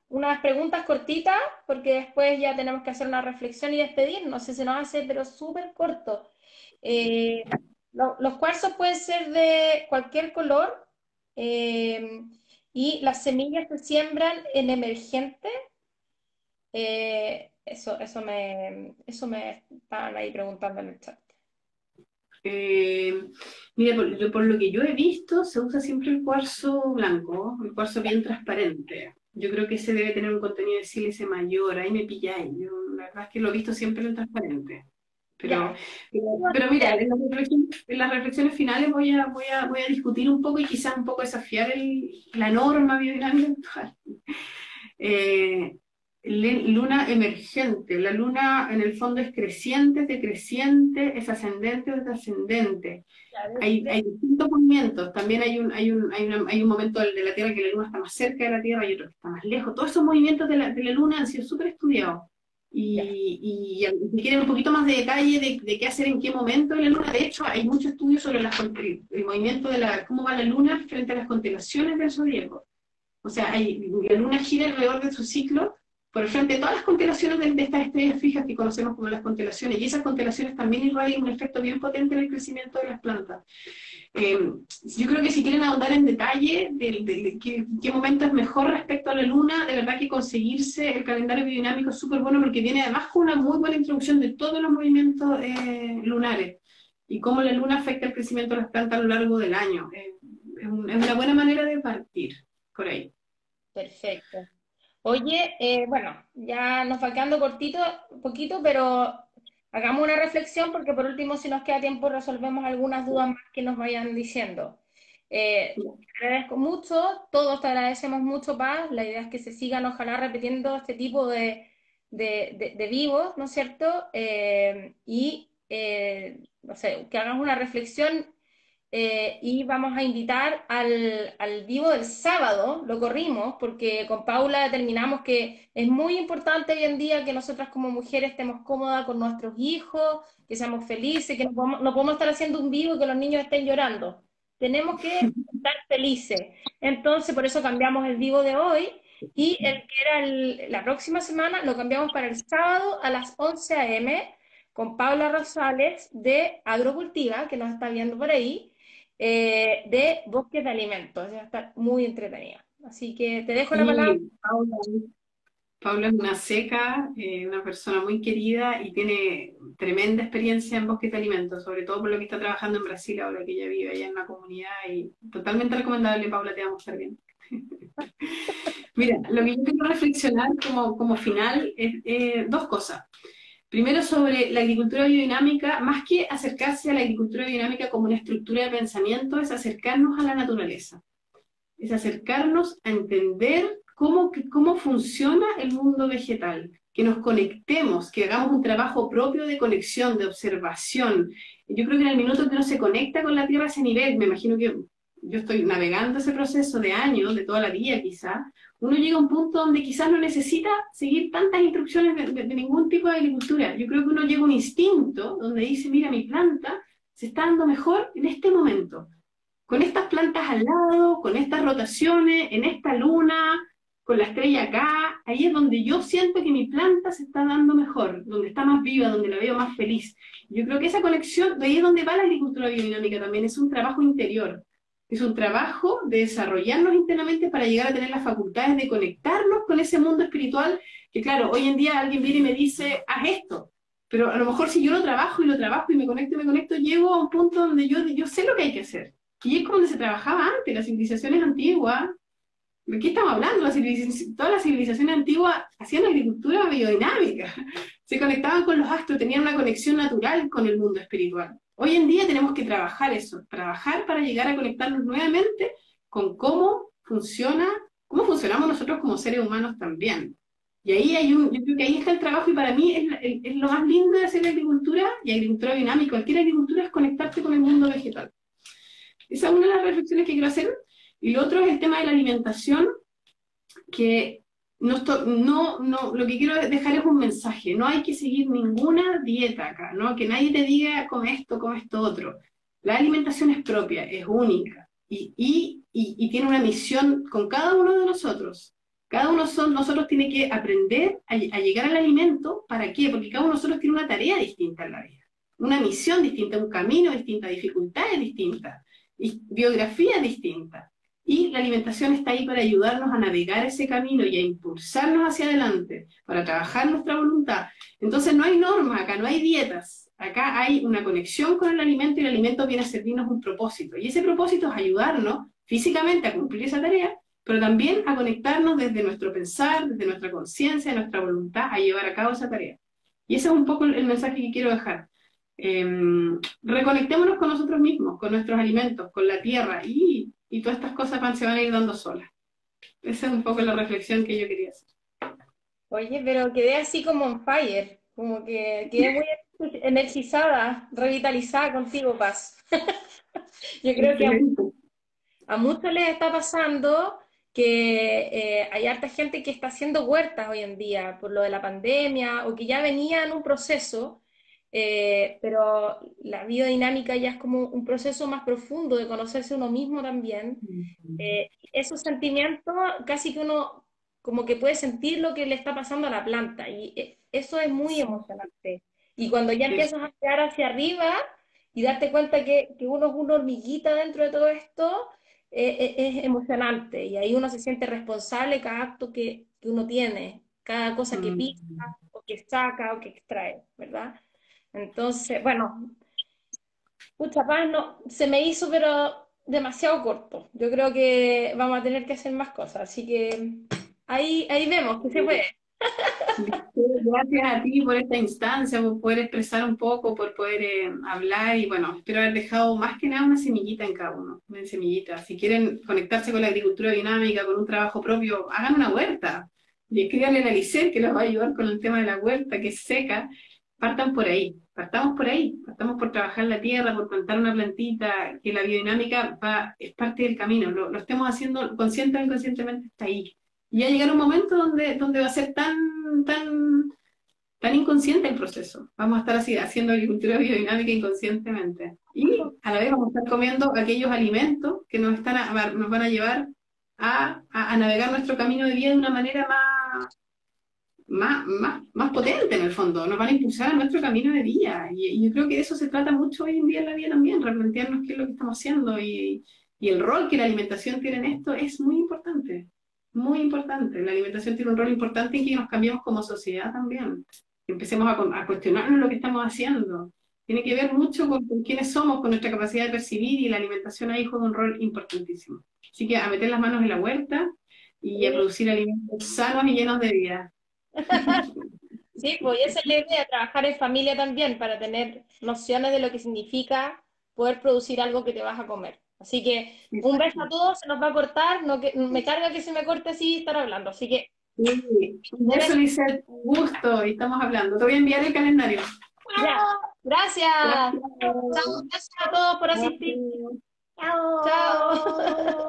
unas preguntas cortitas, porque después ya tenemos que hacer una reflexión y despedirnos. No sé, se nos hace, pero súper corto. Eh, los cuarzos pueden ser de cualquier color eh, y las semillas se siembran en emergente. Eso me estaban ahí preguntando en el chat. Eh, Mira, por lo que yo he visto, se usa siempre el cuarzo blanco, el cuarzo bien transparente. Yo creo que ese debe tener un contenido de sílice mayor, ahí me pilláis. Yo la verdad es que lo he visto siempre en transparente. Pero, Ya. pero mira, en las reflexiones finales voy a discutir un poco y quizás un poco desafiar la norma biodinámica actual. Eh, Luna emergente. La luna en el fondo es creciente, es decreciente, es ascendente o es descendente. Hay distintos movimientos. También hay un momento de la Tierra que la luna está más cerca de la Tierra y otro que está más lejos. Todos esos movimientos de la luna han sido súper estudiados. Ya, Si quieren un poquito más de detalle de qué hacer en qué momento en la luna, de hecho hay muchos estudios sobre el movimiento de cómo va la luna frente a las constelaciones del zodíaco. O sea, la luna gira alrededor de su ciclo por el frente de todas las constelaciones de estas estrellas fijas que conocemos como las constelaciones, y esas constelaciones también irradian un efecto bien potente en el crecimiento de las plantas. Eh, yo creo que si quieren ahondar en detalle de qué momento es mejor respecto a la luna, de verdad que conseguirse el calendario biodinámico es súper bueno porque viene además con una muy buena introducción de todos los movimientos lunares y cómo la luna afecta el crecimiento de las plantas a lo largo del año. Es una buena manera de partir por ahí. perfecto. Oye, bueno, ya nos va quedando cortito, un poquito, pero hagamos una reflexión porque por último, si nos queda tiempo, resolvemos algunas dudas más que nos vayan diciendo. Te agradezco mucho, todos te agradecemos mucho, Paz. La idea es que se sigan, ojalá, repitiendo este tipo de vivos, ¿no es cierto? No sé, que hagamos una reflexión y vamos a invitar al vivo del sábado, lo corrimos, porque con Paula determinamos que es muy importante hoy en día que nosotras como mujeres estemos cómodas con nuestros hijos, que seamos felices, que no podemos estar haciendo un vivo y que los niños estén llorando. Tenemos que estar felices. Entonces, por eso cambiamos el vivo de hoy y el que era la próxima semana lo cambiamos para el sábado a las 11 a.m. con Paula Rosales de Agrocultiva, que nos está viendo por ahí de bosques de alimentos. Va a estar muy entretenida. Así que te dejo la palabra. Y Paula es una seca, una persona muy querida y tiene tremenda experiencia en bosques de alimentos, sobre todo por lo que está trabajando en Brasil ahora que ella vive allá en la comunidad y totalmente recomendable, Paula, te vamos a estar bien. Mira, lo que yo quiero reflexionar como final es dos cosas. Primero, sobre la agricultura biodinámica, más que acercarse a la agricultura biodinámica como una estructura de pensamiento, es acercarnos a la naturaleza, es acercarnos a entender cómo funciona el mundo vegetal, que nos conectemos, que hagamos un trabajo propio de conexión, de observación. Yo creo que en el minuto que uno se conecta con la Tierra a ese nivel, me imagino que yo estoy navegando ese proceso de años, de toda la vida quizá, uno llega a un punto donde quizás no necesita seguir tantas instrucciones de ningún tipo de agricultura. Yo creo que uno llega a un instinto donde dice, mira, mi planta se está dando mejor en este momento con estas plantas al lado, con estas rotaciones, en esta luna, con la estrella acá, ahí es donde yo siento que mi planta se está dando mejor, donde está más viva, donde la veo más feliz. Yo creo que esa conexión, de ahí es donde va la agricultura biodinámica también, es un trabajo interior, es un trabajo de desarrollarnos internamente para llegar a tener las facultades de conectarnos con ese mundo espiritual, que claro, hoy en día alguien viene y me dice, haz esto, pero a lo mejor si yo lo trabajo y lo trabajo y me conecto, llego a un punto donde yo sé lo que hay que hacer. Y es como donde se trabajaba antes, las civilizaciones antiguas. ¿De qué estamos hablando? Todas las civilizaciones antiguas hacían agricultura biodinámica. Se conectaban con los astros, tenían una conexión natural con el mundo espiritual. Hoy en día tenemos que trabajar eso, trabajar para llegar a conectarnos nuevamente con cómo funcionamos nosotros como seres humanos también. Y ahí yo creo que ahí está el trabajo y para mí es lo más lindo de hacer agricultura y agricultura biodinámica. Cualquier agricultura es conectarte con el mundo vegetal. Esa es una de las reflexiones que quiero hacer. Y lo otro es el tema de la alimentación, que lo que quiero dejar es un mensaje. No hay que seguir ninguna dieta acá, ¿no? Que nadie te diga come esto otro. La alimentación es propia, es única y tiene una misión con cada uno de nosotros. Cada uno de nosotros tiene que aprender a llegar al alimento. ¿Para qué? Porque cada uno de nosotros tiene una tarea distinta en la vida, una misión distinta, un camino distinto, dificultades distintas, y biografía distinta. Y la alimentación está ahí para ayudarnos a navegar ese camino y a impulsarnos hacia adelante, para trabajar nuestra voluntad. Entonces no hay normas acá, no hay dietas. Acá hay una conexión con el alimento y el alimento viene a servirnos un propósito. Y ese propósito es ayudarnos físicamente a cumplir esa tarea, pero también a conectarnos desde nuestro pensar, desde nuestra conciencia, nuestra voluntad, a llevar a cabo esa tarea. Y ese es un poco el mensaje que quiero dejar. Reconectémonos con nosotros mismos, con nuestros alimentos, con la tierra y todas estas cosas se van a ir dando solas. Esa es un poco la reflexión que yo quería hacer. Oye, pero quedé así como on fire, como que quedé muy energizada, revitalizada contigo, Paz. Yo creo que Excelente. a muchos les está pasando que hay harta gente que está haciendo huertas hoy en día por lo de la pandemia o que ya venía en un proceso, pero la biodinámica ya es como un proceso más profundo de conocerse uno mismo también. Esos sentimientos casi que uno como que puede sentir lo que le está pasando a la planta y eso es muy emocionante. Y cuando ya Es- empiezas a mirar hacia arriba y darte cuenta que uno es una hormiguita dentro de todo esto, es emocionante y ahí uno se siente responsable cada acto que uno tiene, cada cosa que mm, pisa o que saca o que extrae, ¿verdad? Entonces, bueno, pucha, Paz, no, se me hizo pero demasiado corto. Yo creo que vamos a tener que hacer más cosas, así que ahí vemos que se puede. Gracias a ti por esta instancia, por poder expresar un poco, por poder hablar y bueno, espero haber dejado más que nada una semillita en cada uno, una semillita. Si quieren conectarse con la agricultura dinámica, con un trabajo propio, hagan una huerta y escríbanle a la Licet que los va a ayudar con el tema de la huerta, que es seca. Partan por ahí, partamos por ahí, partamos por trabajar la tierra, por plantar una plantita, que la biodinámica es parte del camino, lo estemos haciendo consciente o inconscientemente, está ahí. Y ya llegará un momento donde va a ser tan inconsciente el proceso. Vamos a estar así haciendo agricultura biodinámica inconscientemente. Y a la vez vamos a estar comiendo aquellos alimentos que nos van a llevar a navegar nuestro camino de vida de una manera más potente en el fondo. Nos van a impulsar a nuestro camino de vida. Y yo creo que de eso se trata mucho hoy en día en la vida también, replantearnos qué es lo que estamos haciendo y el rol que la alimentación tiene en esto es muy importante. Muy importante. La alimentación tiene un rol importante en que nos cambiemos como sociedad también. Que empecemos a cuestionarnos lo que estamos haciendo. Tiene que ver mucho con quiénes somos, con nuestra capacidad de percibir y la alimentación ahí juega un rol importantísimo. Así que a meter las manos en la huerta y a Sí, producir alimentos sanos y llenos de vida. sí, pues y esa es la idea, trabajar en familia también para tener nociones de lo que significa poder producir algo que te vas a comer. Así que un beso a Exacto. todos, se nos va a cortar, no que, me carga que se me corte así estar hablando. Así que Sí, un un beso, beso. Lizeth, un gusto, y estamos hablando. Te voy a enviar el calendario. Ya, gracias. Gracias. Chao, gracias a todos por asistir. Chao. Chao.